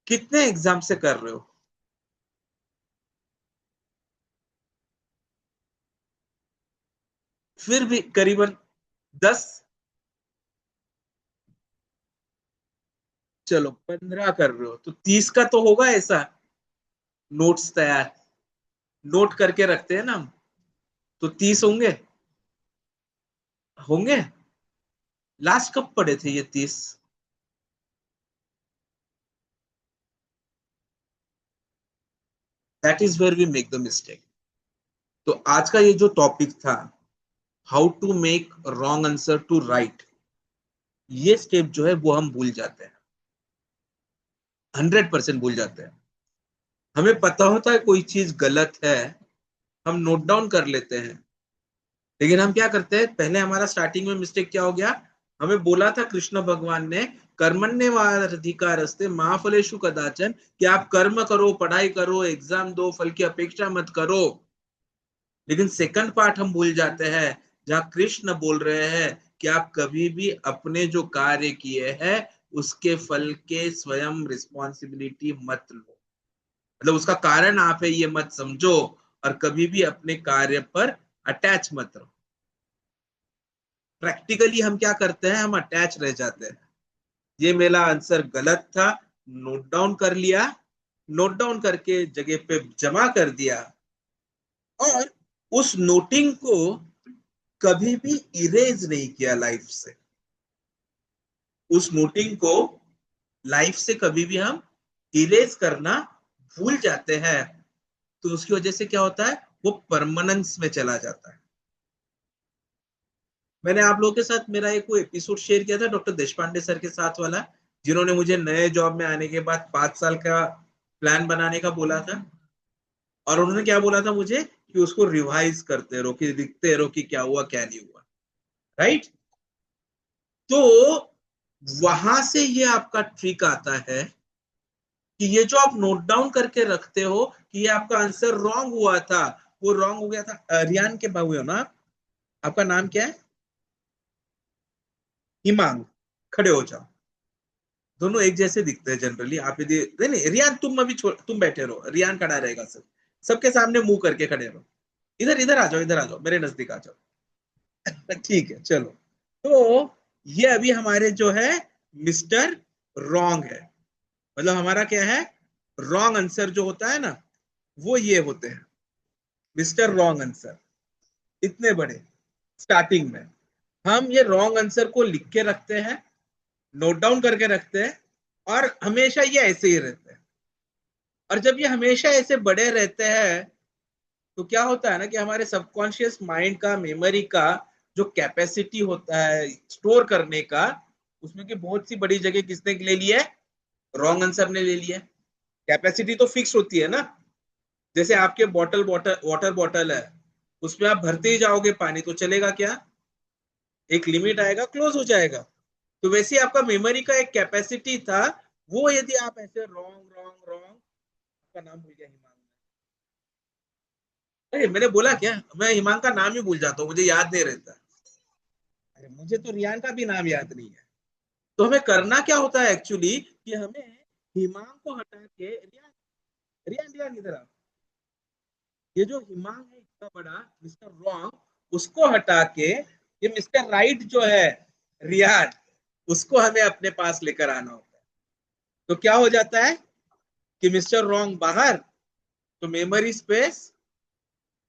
कितने एग्जाम से कर रहे हो? फिर भी करीबन 10। चलो 15 कर रहे हो तो 30 का तो होगा ऐसा, नोट्स तैयार, नोट करके रखते हैं ना हम, तो 30 होंगे। होंगे। लास्ट कब पढ़े थे ये 30? That is where we make the mistake. तो आज का ये जो टॉपिक था, how to make wrong answer to right, ये स्टेप जो है वो हम भूल जाते हैं, 100% भूल जाते हैं। हमें पता होता है कोई चीज गलत है, हम नोट डाउन कर लेते हैं, लेकिन हम क्या करते हैं, पहले हमारा स्टार्टिंग में मिस्टेक क्या हो गया, हमें बोला था कृष्ण भगवान ने, कर्मण्येवाधिकारस्ते मा फलेषु कदाचन, कि आप कर्म करो, पढ़ाई करो, एग्जाम दो, फल की अपेक्षा मत करो। लेकिन सेकंड पार्ट हम भूल जाते हैं, जहां कृष्ण बोल रहे हैं कि आप कभी भी अपने जो कार्य किए हैं उसके फल के स्वयं रिस्पॉन्सिबिलिटी मत लो, मतलब उसका कारण आप है ये मत समझो, और कभी भी अपने कार्य पर अटैच मत रहो। प्रैक्टिकली हम क्या करते हैं, हम अटैच रह जाते हैं। ये मेरा आंसर गलत था, नोट डाउन कर लिया, नोट डाउन करके जगह पे जमा कर दिया, और उस नोटिंग को कभी भी इरेज नहीं किया लाइफ से। उस नोटिंग को लाइफ से कभी भी हम इरेज करना भूल जाते हैं, तो उसकी वजह से क्या होता है, वो परमानेंस में चला जाता है। मैंने आप लोगों के साथ मेरा एक वो एपिसोड शेयर किया था डॉक्टर देशपांडे सर के साथ वाला, जिन्होंने मुझे नए जॉब में आने के बाद 5 साल का प्लान बनाने का बोला था, और उन्होंने क्या बोला था मुझे, कि उसको रिवाइज करते रहो, कि दिखते रहो कि क्या हुआ क्या नहीं हुआ। राइट। तो वहां से ये आपका ट्रिक आता है, कि ये जो आप नोट डाउन करके रखते हो कि ये आपका आंसर रॉन्ग हुआ था, वो रॉन्ग हो गया था। रियान के बाबू हो ना? आपका नाम क्या है? हिमांग। खड़े हो जाओ। दोनों एक जैसे दिखते हैं जनरली, आप यदि नहीं नहीं, रियान तुम अभी तुम बैठे रहो, रियान खड़ा रहेगा सब, सबके सामने मुंह करके खड़े रहो। इधर इधर आ जाओ, इधर आ जाओ, मेरे नजदीक आ जाओ। ठीक है चलो। तो ये अभी हमारे जो है मिस्टर रॉन्ग है, मतलब हमारा क्या है, रॉन्ग आंसर जो होता है ना, वो ये होते हैं मिस्टर रॉन्ग आंसर, इतने बड़े। स्टार्टिंग में हम ये रॉन्ग आंसर को लिख के रखते हैं, नोट डाउन करके रखते हैं, और हमेशा ये ऐसे ही रहते हैं। और जब ये हमेशा ऐसे बड़े रहते हैं, तो क्या होता है ना, कि हमारे सबकॉन्शियस माइंड का, मेमोरी का जो कैपेसिटी होता है स्टोर करने का, उसमें की बहुत सी बड़ी जगह किसने ले ली है, रॉन्ग आंसर ने ले लिया। कैपेसिटी तो फिक्स होती है ना, जैसे आपके बॉटल बॉटल वाटर बॉटल है, उसमें आप भरते ही जाओगे पानी, तो चलेगा क्या, एक लिमिट आएगा, क्लोज हो जाएगा। तो वैसे ही आपका मेमोरी का एक कैपेसिटी था, वो यदि आप ऐसे रॉन्ग रॉन्ग रॉन्ग, आपका नाम भूल गया, हिमांग। अरे मैंने बोला क्या, मैं हिमांग का नाम ही भूल जाता हूँ, मुझे याद नहीं रहता। अरे मुझे तो रियान का भी नाम याद नहीं है। तो हमें करना क्या होता है एक्चुअली, कि हमें हिमांग को हटा के, रियान, रियान रियान इधर आ, ये जो हिमांग है इतना बड़ा मिस्टर रॉन्ग, उसको हटा के ये मिस्टर राइट जो है, रियान, उसको हमें अपने पास लेकर आना होता है। तो क्या हो जाता है, कि मिस्टर रॉन्ग बाहर, तो मेमोरी स्पेस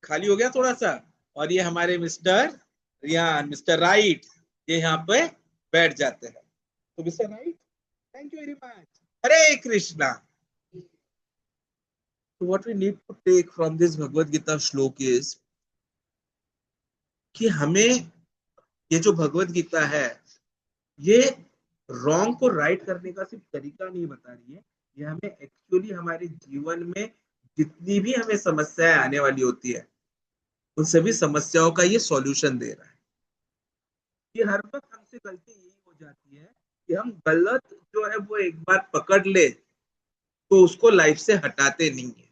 खाली हो गया थोड़ा सा, और ये हमारे मिस्टर रियान, मिस्टर राइट, ये यहाँ पे बैठ जाते हैं। तो mister right, thank you very much, Hare Krishna. So what we need to take from this Bhagavad Gita श्लोक is कि हमें ये जो भगवत गीता है, ये रॉन्ग को राइट करने का सिर्फ तरीका नहीं बता रही है, ये हमें एक्चुअली हमारे जीवन में जितनी भी हमें समस्याएं आने वाली होती है, उन सभी समस्याओं का ये सॉल्यूशन दे रहा है। ये हर वक्त हमसे गलती यही हो जाती है कि हम गलत जो है वो एक बार पकड़ ले तो उसको लाइफ से हटाते नहीं है,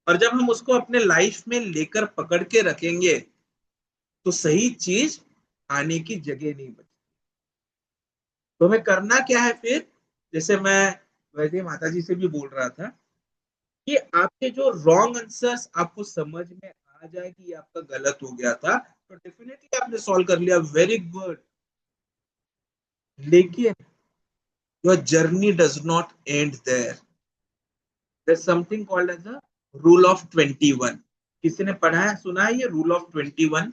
और जब हम उसको अपने लाइफ में लेकर पकड़ के रखेंगे तो सही चीज आने की जगह नहीं बची। तो हमें करना क्या है फिर, जैसे मैं वैसे माता जी से भी बोल रहा था कि आपके जो रॉन्ग आंसर्स आपको समझ में आ जाए कि ये आपका गलत हो गया था तो डेफिनेटली आपने सॉल्व कर लिया, वेरी गुड। लेकिन your journey does not end there, there something called as a rule of 21। किसी ने पढ़ा है, सुना है ये रूल ऑफ 21?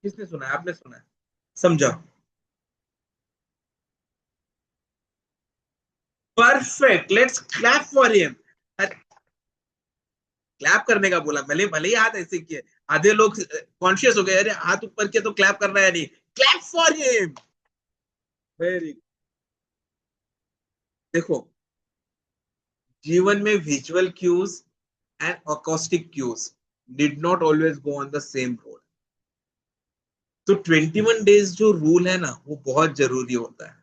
किसने सुना है? आपने सुना है? समझाओ। Perfect, let's clap for him. Clap करने का बोला, भले भले ही हाथ ऐसे किए, आधे लोग कॉन्शियस हो गए, अरे हाथ ऊपर किया तो क्लैप करना है नहीं, क्लैप फॉर हिम। वेरी, देखो, जीवन में visual cues and acoustic cues did not always go on the same road. तो 21 डेज जो रूल है ना वो बहुत जरूरी होता है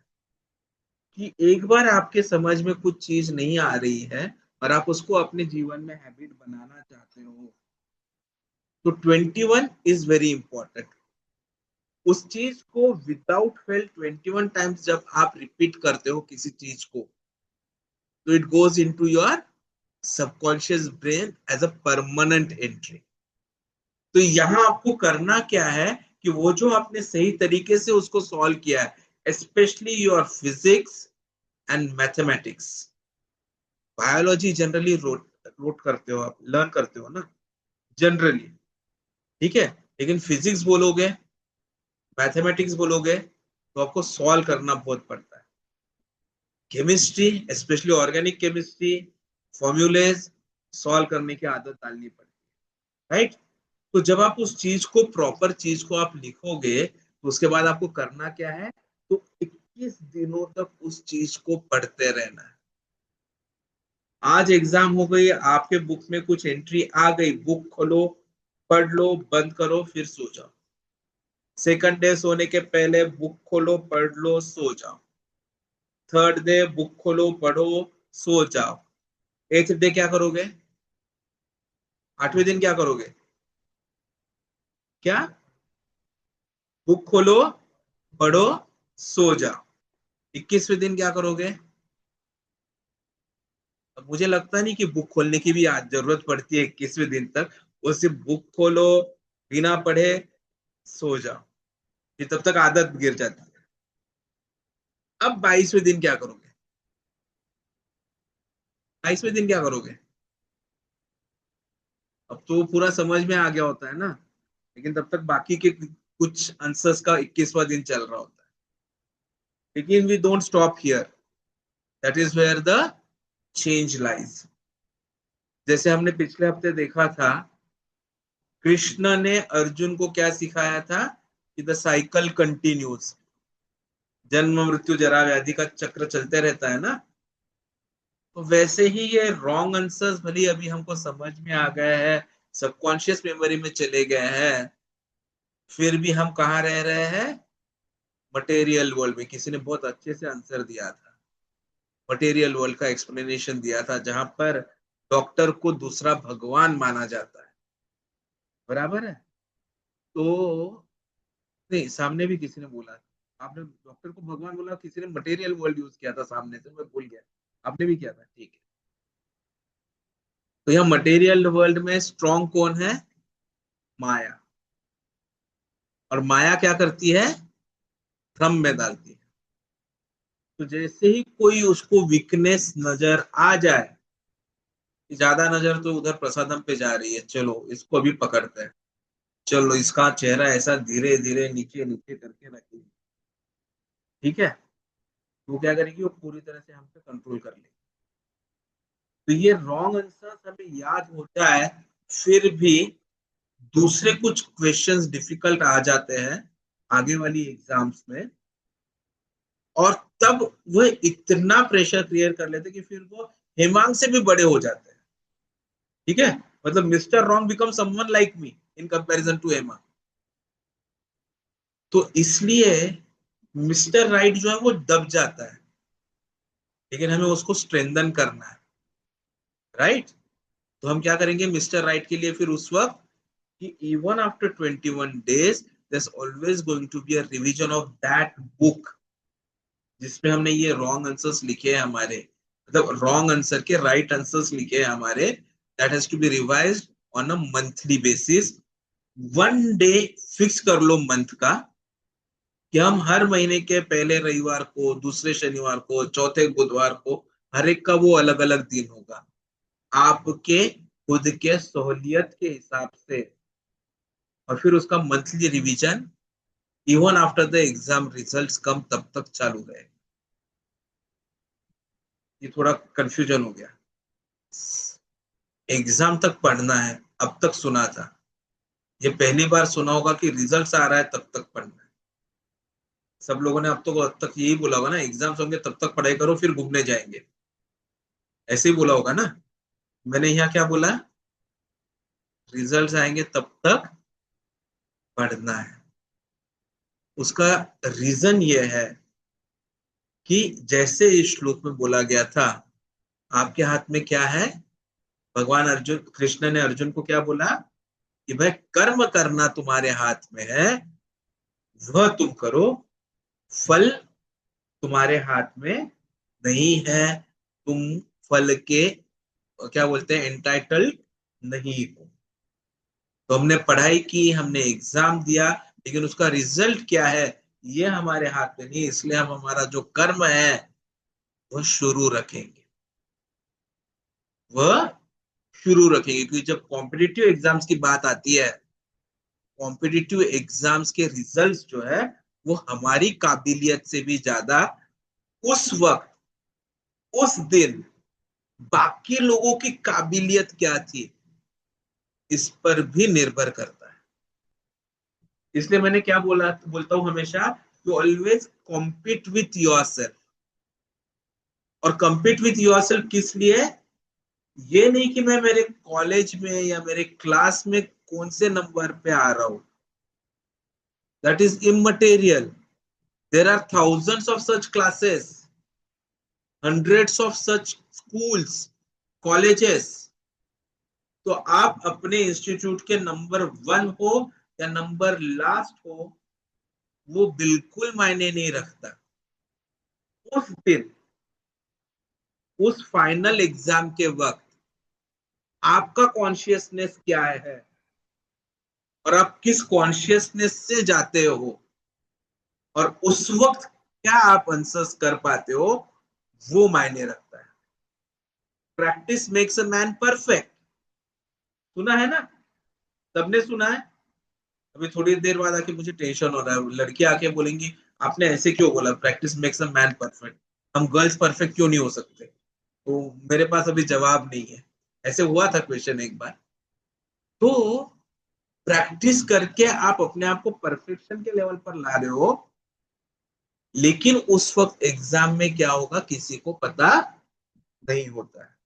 कि एक बार आपके समझ में कुछ चीज नहीं आ रही है और आप उसको अपने जीवन में हैबिट बनाना चाहते हो, तो 21 इज वेरी इंपॉर्टेंट। उस चीज को विदाउट फेल 21 टाइम्स जब आप रिपीट करते हो किसी चीज को, तो it goes into your subconscious brain as a permanent entry. तो यहाँ आपको करना क्या है कि वो जो आपने सही तरीके से उसको सॉल्व किया है, specially your physics and mathematics, biology generally rote करते हो आप, लर्न करते हो ना जनरली, ठीक है, लेकिन फिजिक्स बोलोगे, मैथमेटिक्स बोलोगे तो आपको सॉल्व करना बहुत पड़ता है। Chemistry, specially organic chemistry, formulas solve करने की आदत डालनी पड़ती है, राइट? तो जब आप उस चीज को, प्रॉपर चीज को आप लिखोगे तो उसके बाद आपको करना क्या है, तो 21 दिनों तक उस चीज को पढ़ते रहना है। आज एग्जाम हो गई, आपके बुक में कुछ एंट्री आ गई, बुक खोलो, पढ़ लो, बंद करो, फिर सो जाओ। सेकंड डे सोने के पहले बुक खोलो, पढ़ लो, सो जाओ। थर्ड डे बुक खोलो, पढ़ो, सो जाओ। एथ डे क्या करोगे? 8वें दिन क्या करोगे? क्या? बुक खोलो, पढ़ो, सो जाओ। 21वें दिन क्या करोगे? अब मुझे लगता नहीं कि बुक खोलने की भी आज जरूरत पड़ती है 21वें दिन तक। वो सिर्फ बुक खोलो, बिना पढ़े सो जाओ, फिर तब तक आदत गिर जाती है। अब 22वें दिन क्या करोगे? 22वें दिन क्या करोगे? अब तो पूरा समझ में आ गया होता है ना, लेकिन तब तक बाकी के कुछ आंसर्स का 21वां दिन चल रहा होता है। लेकिन we don't stop here, that is where the change lies. जैसे हमने पिछले हफ्ते देखा था, कृष्ण ने अर्जुन को क्या सिखाया था कि द साइकिल कंटिन्यूज, जन्म मृत्यु जरा व्याधि का चक्र चलते रहता है ना। तो वैसे ही ये रॉन्ग आंसर्स भले अभी हमको समझ में आ गए हैं, सबकॉन्शियस मेमोरी में चले गए हैं, फिर भी हम कहाँ रह रहे हैं? मटेरियल वर्ल्ड में। किसी ने बहुत अच्छे से आंसर दिया था, मटेरियल वर्ल्ड का एक्सप्लेनेशन दिया था, जहां पर डॉक्टर को दूसरा भगवान माना जाता है, बराबर है? तो नहीं, सामने भी किसी ने बोला था, आपने डॉक्टर को भगवान बोला, किसी ने मटेरियल वर्ल्ड यूज किया था सामने से, मैं भूल गया, आपने भी किया था, ठीक है। तो यहाँ मटेरियल वर्ल्ड में स्ट्रॉन्ग कौन है? माया। और माया क्या करती है? भ्रम में डालती है। तो जैसे ही कोई उसको वीकनेस नजर आ जाए, ज्यादा नजर तो उधर प्रसादम पे जा रही है, चलो इसको अभी पकड़ते हैं, चलो इसका चेहरा ऐसा धीरे धीरे नीचे नीचे करके रखिए, ठीक है, वो क्या करेगी, वो पूरी तरह से हम पे कंट्रोल कर लेगी। तो ये रॉन्ग आंसर हमें याद होता है, फिर भी दूसरे कुछ क्वेश्चंस डिफिकल्ट आ जाते हैं आगे वाली एग्जाम्स में, और तब वो इतना प्रेशर क्रिएट कर लेते कि फिर वो हेमांग से भी बड़े हो जाते हैं, ठीक है, मतलब mister wrong become someone like me in comparison to Hemang. तो इसलिए मिस्टर राइट जो है वो दब जाता है, लेकिन हमें उसको स्ट्रेंथन करना है, राइट। तो हम क्या करेंगे मिस्टर राइट के लिए फिर उस वक्त कि even after 21 days there's always going to be a revision of that book जिसमें हमने ये रॉन्ग आंसर्स लिखे हैं हमारे, मतलब रॉन्ग आंसर के राइट आंसर्स लिखे हैं हमारे, that has to be revised on a monthly basis. One day fix कर लो मंथ का कि हम हर महीने के पहले रविवार को, दूसरे शनिवार को, चौथे बुधवार को, हर एक का वो अलग अलग दिन होगा आपके खुद के सहूलियत के हिसाब से, और फिर उसका monthly revision even after the exam results come तब तक चालू रहेगा। ये थोड़ा कंफ्यूजन हो गया, एग्जाम तक पढ़ना है, अब तक सुना था, ये पहली बार सुना होगा कि रिजल्ट्स आ रहा है तब तक पढ़ना है। सब लोगों ने अब तक यही बोला होगा ना, एग्जाम्स होंगे तब तक पढ़ाई करो फिर घूमने जाएंगे, ऐसे ही बोला होगा ना। मैंने यहाँ क्या बोला, रिजल्ट्स आएंगे तब तक पढ़ना है। उसका रीजन ये है कि जैसे इस श्लोक में बोला गया था, आपके हाथ में क्या है, भगवान अर्जुन कृष्ण ने अर्जुन को क्या बोला कि भाई कर्म करना तुम्हारे हाथ में है, वह तुम करो, फल तुम्हारे हाथ में नहीं है, तुम फल के क्या बोलते हैं एंटाइटल्ड नहीं हो। तो हमने पढ़ाई की, हमने एग्जाम दिया, लेकिन उसका रिजल्ट क्या है ये हमारे हाथ में नहीं, इसलिए हम हमारा जो कर्म है वह शुरू रखेंगे, वह शुरू रखेंगे। क्योंकि जब कॉम्पिटिटिव एग्जाम्स की बात आती है, कॉम्पिटिटिव एग्जाम्स के रिजल्ट्स जो है वो हमारी काबिलियत से भी ज्यादा उस वक्त, उस दिन बाकी लोगों की काबिलियत क्या थी इस पर भी निर्भर करता है। इसलिए मैंने क्या बोलता हूं हमेशा, to always compete with yourself. और कम्पीट विथ योरसेल्फ किस लिए, ये नहीं कि मैं मेरे कॉलेज में या मेरे क्लास में कौन से नंबर पे आ रहा हूं, that is immaterial. There are thousands of such classes, hundreds of such schools, colleges. तो आप अपने इंस्टीट्यूट के नंबर 1 हो या नंबर लास्ट हो, वो बिल्कुल मायने नहीं रखता। उस दिन, उस फाइनल एग्जाम के वक्त आपका कॉन्शियसनेस क्या है और आप किस कॉन्शियसनेस से जाते हो, और उस वक्त क्या आप आंसर्स कर पाते हो, वो मायने रखता है। Practice makes a man perfect, सुना है ना, सबने सुना है। अभी थोड़ी देर बाद आके मुझे टेंशन हो रहा है, लड़की आके बोलेंगी आपने ऐसे क्यों बोला, practice makes a man perfect, हम गर्ल्स परफेक्ट क्यों नहीं हो सकते। तो मेरे पास अभी जवाब नहीं है, ऐसे हुआ था क्वेश्चन एक बार। तो प्रैक्टिस करके आप अपने आप को परफेक्शन के लेवल पर ला रहे हो, लेकिन उस वक्त एग्जाम में क्या होगा किसी को पता नहीं होता है।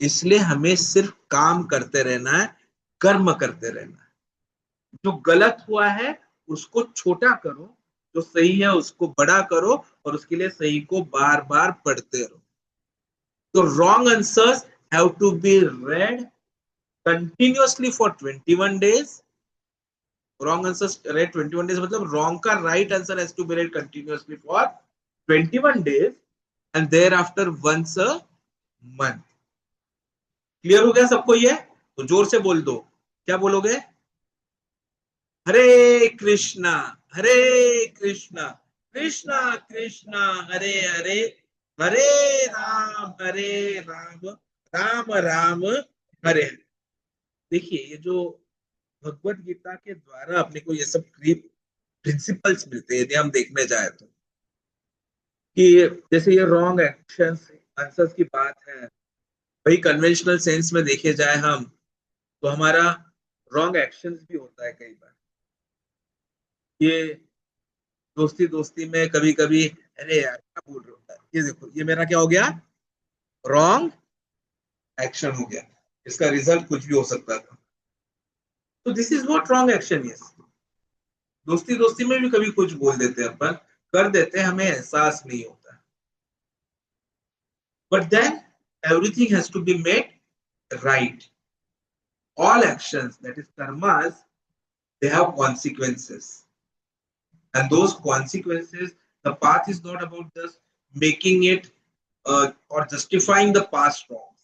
इसलिए हमें सिर्फ काम करते रहना है, कर्म करते रहना है। जो गलत हुआ है उसको छोटा करो, जो सही है उसको बड़ा करो, और उसके लिए सही को बार बार पढ़ते रहो। तो wrong answers have to be read continuously for 21 days। Wrong answer read 21 days मतलब रॉन्ग का right answer has to be read continuously for 21 days and thereafter once a month. Clear हो गया सबको ये, तो जोर से बोल दो, क्या बोलोगे, हरे कृष्णा, हरे कृष्णा, कृष्णा कृष्णा हरे हरे, हरे राम, राम राम हरे हरे। देखिए ये जो भगवत गीता के द्वारा अपने को ये सब प्रिंसिपल्स मिलते हैं, यदि हम देखने जाए तो, कि जैसे ये रॉन्ग एक्शंस आंसर्स की बात है, भाई कन्वेंशनल सेंस में देखे जाए हम, तो हमारा रॉन्ग एक्शंस भी होता है कई बार। ये दोस्ती दोस्ती में कभी कभी, अरे यार क्या बोल रहे हो, ये देखो ये मेरा क्या हो गया, रॉन्ग एक्शन हो गया, इसका रिजल्ट कुछ भी हो सकता था। तो this is what wrong action is. दोस्ती दोस्ती में भी कभी कुछ बोल देते हैं, अपन कर देते हैं, हमें एहसास नहीं होता। But then everything has to be made right. All actions that is karmas, they have consequences, and those consequences, the path is not about just making it or justifying the past wrongs.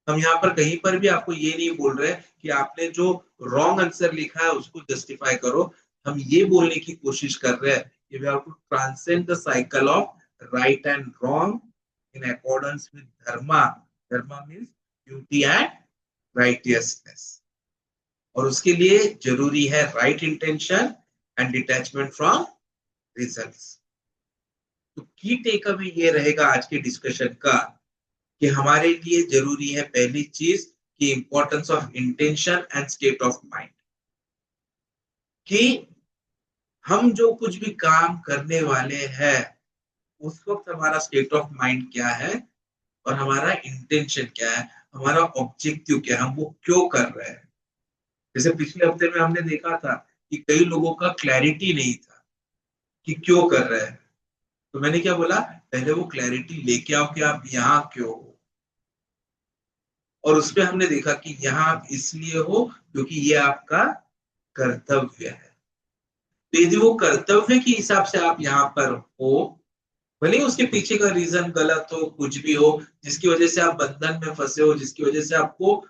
हम यहाँ पर कहीं पर भी आपको ये नहीं बोल रहे कि आपने जो रॉन्ग आंसर लिखा है उसको जस्टिफाई करो। हम ये बोलने की कोशिश कर रहे हैं कि we have to transcend the cycle of right and wrong in accordance with dharma. Dharma means duty and righteousness, और उसके लिए जरूरी है right intention and detachment from results. तो की टेक अवे ये रहेगा आज के डिस्कशन का कि हमारे लिए जरूरी है पहली चीज कि importance of intention and state of mind, कि हम जो कुछ भी काम करने वाले हैं उस वक्त हमारा स्टेट ऑफ माइंड क्या है और हमारा इंटेंशन क्या है, हमारा ऑब्जेक्टिव क्या है, हम वो क्यों कर रहे हैं। जैसे पिछले हफ्ते में हमने देखा था कि कई लोगों का क्लैरिटी नहीं था कि क्यों कर रहे हैं। तो मैंने क्या बोला, पहले वो क्लैरिटी लेके आओ कि आप यहाँ क्यों हो। और उसपे हमने देखा कि यहाँ आप इसलिए हो क्योंकि ये आपका कर्तव्य है। तो यदि वो कर्तव्य के हिसाब से आप यहाँ पर हो, भले ही उसके पीछे का रीजन गलत हो, कुछ भी हो, जिसकी वजह से आप बंधन में फंसे हो, जिसकी वजह से आपको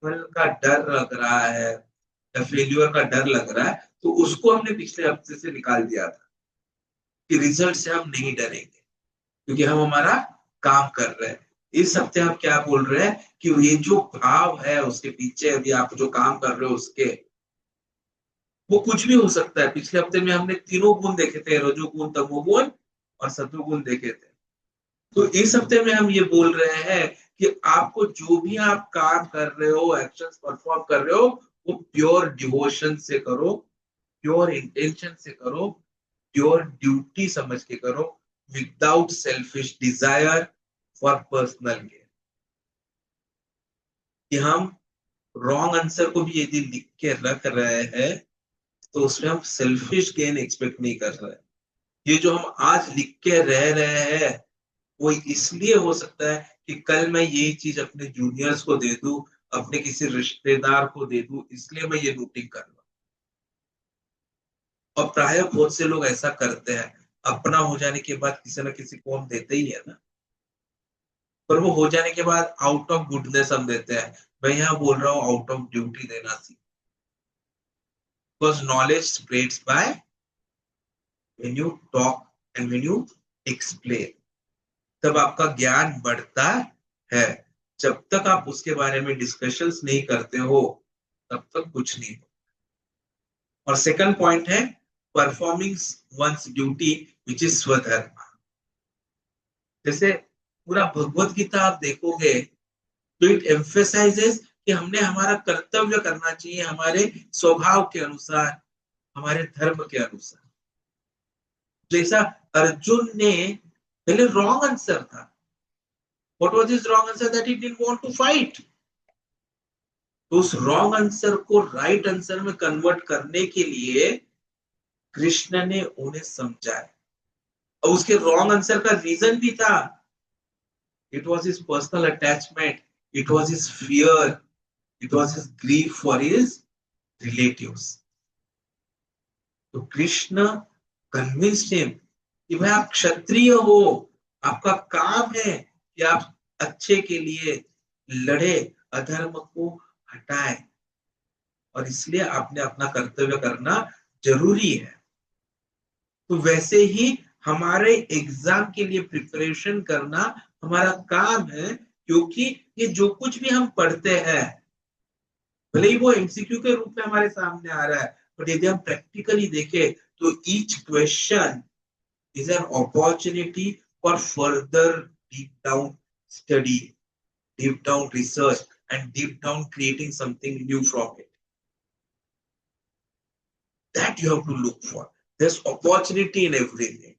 फल का डर लग रहा है या फेल्यूर का डर लग रहा है, तो उसको हमने पिछले हफ्ते से निकाल दिया था कि रिजल्ट से हम नहीं डरेंगे क्योंकि हम हमारा काम कर रहे हैं। इस हफ्ते हम क्या बोल रहे हैं कि ये जो भाव है उसके पीछे अभी आप जो काम कर रहे हो उसके, वो कुछ भी हो सकता है। पिछले हफ्ते में हमने तीनों गुण देखे थे, रजोगुण, तमोगुण और सत्वगुण देखे थे। तो इस हफ्ते में हम ये बोल रहे हैं कि आपको जो भी आप काम कर रहे हो, एक्शंस परफॉर्म कर रहे हो, वो प्योर डिवोशन से करो, प्योर इंटेंशन से करो, प्योर ड्यूटी समझ के करो, without selfish desire for personal gain. कि हम रॉन्ग आंसर को भी यदि लिख के रख रहे हैं तो उसमें हम सेल्फिश गेन एक्सपेक्ट नहीं कर रहे हैं। ये जो हम आज लिख के रह रहे हैं वो इसलिए हो सकता है कि कल मैं यही चीज अपने जूनियर्स को दे दूं, अपने किसी रिश्तेदार को दे दूं, इसलिए मैं ये नोटिंग कर रहा हूं। और प्राय बहुत से लोग ऐसा करते हैं, अपना हो जाने के बाद किसी ना किसी को हम देते ही है ना, पर वो हो जाने के बाद आउट ऑफ गुडनेस हम देते हैं। मैं यहाँ बोल रहा हूँ आउट ऑफ ड्यूटी देना सीख। Because knowledge spreads by when you talk and when you explain. तब आपका ज्ञान बढ़ता है। जब तक आप उसके बारे में डिस्कशंस नहीं करते हो तब तक कुछ नहीं हो। और सेकंड पॉइंट है performing once duty which is स्वधर्म। जैसे पूरा भगवत गीता आप देखोगे तो इट एम्फेसाइजेस कि हमने हमारा कर्तव्य करना चाहिए हमारे स्वभाव के अनुसार, हमारे धर्म के अनुसार। जैसा अर्जुन ने पहले रॉन्ग आंसर था, what was his wrong answer, that he didn't want to fight. तो उस रॉन्ग आंसर को राइट आंसर में कन्वर्ट करने के लिए कृष्ण ने उन्हें समझाया। और उसके रॉन्ग आंसर का रीजन भी था, it was his personal attachment, it was his fear, it was his grief for his relatives. तो कृष्ण कन्विंस्ड हिम कि भाई आप क्षत्रिय हो, आपका काम है कि आप अच्छे के लिए लड़े, अधर्म को हटाए, और इसलिए आपने अपना कर्तव्य करना जरूरी है। तो वैसे ही हमारे एग्जाम के लिए प्रिपरेशन करना हमारा काम है, क्योंकि ये जो कुछ भी हम पढ़ते हैं भले ही वो एमसीक्यू के रूप में हमारे सामने आ रहा है, बट यदि हम प्रैक्टिकली देखें तो each question is an opportunity for further deep down study, deep down research, and deep down creating something new from it. That you have to look for. There's opportunity in everything.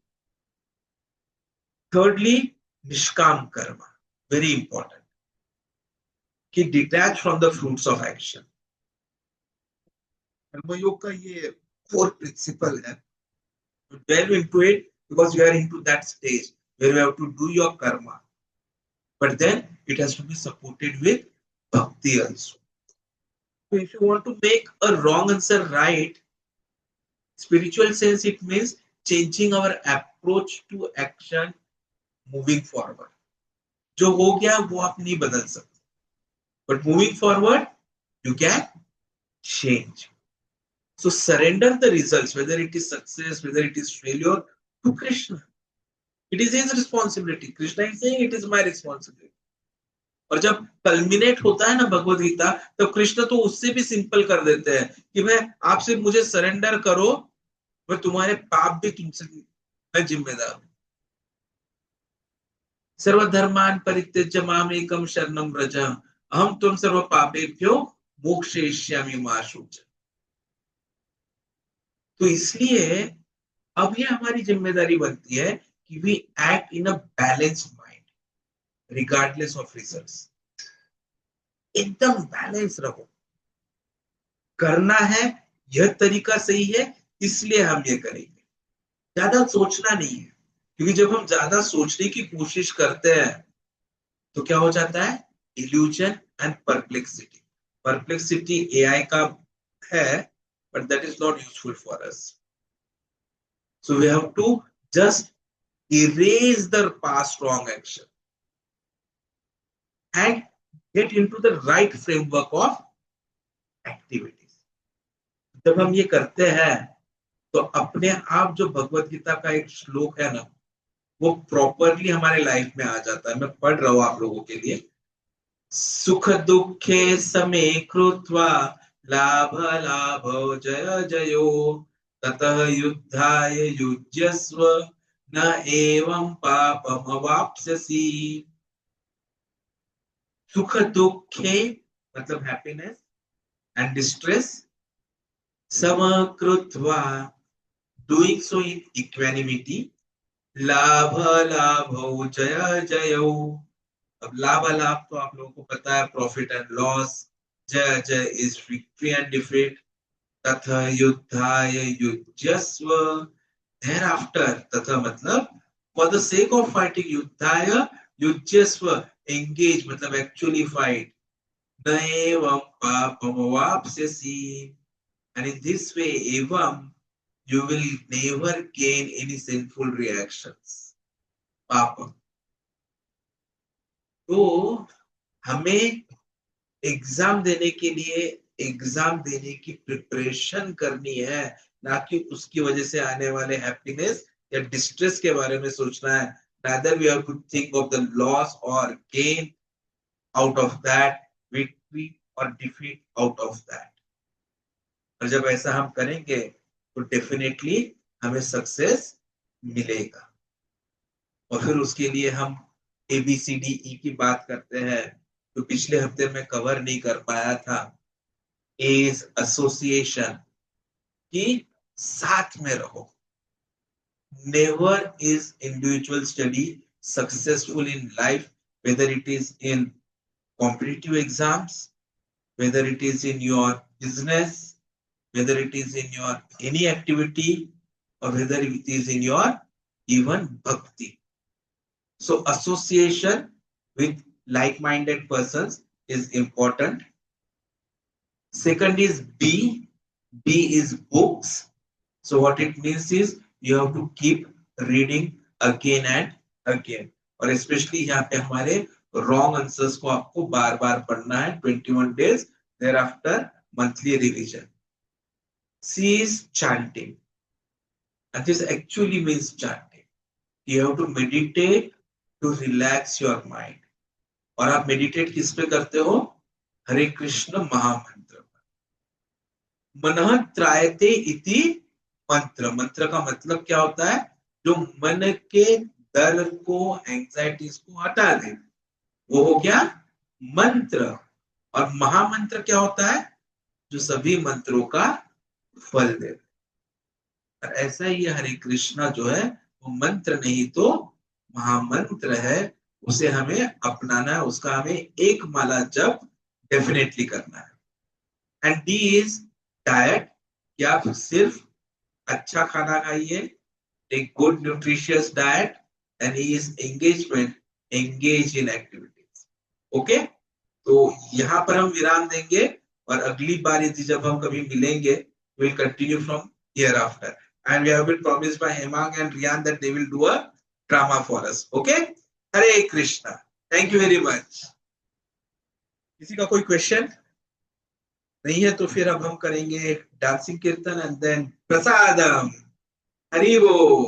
Thirdly, nishkam karma, very important. कि detach from the fruits of action. कर्मयोग का ये core principle है. Delve into it because you are into that stage where you have to do your karma. But then it has to be supported with bhakti also. So if you want to make a wrong answer right, spiritual sense, it means changing our approach to action moving forward. जो हो गया वो आप नहीं बदल सकते. But moving forward, you can change. So surrender the results, whether it is success, whether it is failure, to Krishna. It is his responsibility. Krishna is saying it is my responsibility. और जब कल्मिनेट होता है ना भगवद गीता, तो कृष्ण तो उससे भी सिंपल कर देते हैं कि मैं आपसे मुझे सरेंडर करो, मैं तुम्हारे पाप भी तुमसे मैं जिम्मेदार हूं. सर्वधर्मान परित्यज्य माम एकम शरणम व्रज अहम त्वं सर्व पापेभ्यो मोक्षयिष्यामि मा शुचः. तो इसलिए अब ये हमारी जिम्मेदारी बनती है कि we act in a balanced mind regardless of results. एकदम बैलेंस रहो. करना है, यह तरीका सही है, इसलिए हम ये करेंगे. ज्यादा सोचना नहीं है, क्योंकि जब हम ज्यादा सोचने की कोशिश करते हैं तो क्या हो जाता है? Illusion and perplexity. Perplexity AI का है, but that is not useful for us. So we have to just erase the past wrong action and get into the right framework of activities. जब हम ये करते हैं तो अपने आप जो भगवत गीता का एक श्लोक है ना, वो प्रॉपरली हमारे लाइफ में आ जाता है. मैं पढ़ रहा हूं आप लोगों के लिए. सुख दुखे समे कृत्वा लाभ लाभो जय जयो ततः युद्धाय युज्यस्व न एवं पापमवाप्स्यसि. सुख दुखे मतलब हैप्पीनेस एंड डिस्ट्रेस, सम कृत्वा डूइंग सो इन इक्वेनिमिटी, लाभ लाभो जय जयो. अब लाभ लाभ तो आप लोगों को पता है, प्रॉफिट एंड लॉस. जय जय इज विक्ट्री एंड डिफीट. तथा युद्धाय युज्यस्व, thereafter. तथा मतलब for the sake of fighting. युद्धाय युज्यस्व, engage मतलब actually fight. न एवं पापमवाप्स्यसि, and in this way evam you will never gain any sinful reactions. पाप. तो हमें एग्जाम देने के लिए एग्जाम देने की प्रिपरेशन करनी है, ना कि उसकी वजह से आने वाले हैप्पीनेस या डिस्ट्रेस के बारे में सोचना है. Rather we have to think of the loss or gain out of that, victory or defeat out of that. और जब ऐसा हम करेंगे तो डेफिनेटली हमें सक्सेस मिलेगा. और फिर उसके लिए हम ABCDE की बात करते हैं, तो पिछले हफ्ते में कवर नहीं कर पाया था. A is association, कि साथ में रहो. Never is individual study successful in life, whether it is in competitive exams, whether it is in your business, whether it is in your any activity, or whether it is in your even bhakti. So association with like-minded persons is important. Second is B. B is books. So what it means is you have to keep reading again and again. और especially यहाँ पे हमारे wrong answers को आपको बार बार पढ़ना है. 21 days, thereafter monthly revision. C is chanting. And this actually means chanting. You have to meditate to relax your mind. और आप meditate किस पे करते हो? हरे कृष्ण महामंत्र. मनः त्रायते इति मंत्र. मंत्र का मतलब क्या होता है? जो मन के डर को, एंजाइटीज को हटा दे, वो हो गया मंत्र. और महामंत्र क्या होता है? जो सभी मंत्रों का फल दे. और ऐसा ही हरे कृष्णा जो है वो मंत्र नहीं तो महामंत्र है. उसे हमें अपनाना है, उसका हमें एक माला जप डेफिनेटली करना है. एंड डी इज डाइट, कि आप सिर्फ अच्छा खाना खाइए, take good nutritious diet and he is engage in activities. Okay, तो यहाँ पर हम विराम देंगे और अगली बार यदि जब हम कभी मिलेंगे, we'll continue from hereafter. And we have been promised by Hemang and Riyan that they will do a drama for us. Okay? Hare Krishna. Thank you very much. किसी का कोई क्वेश्चन नहीं है तो फिर अब हम करेंगे डांसिंग कीर्तन एंड देन प्रसादम। हरि बोल।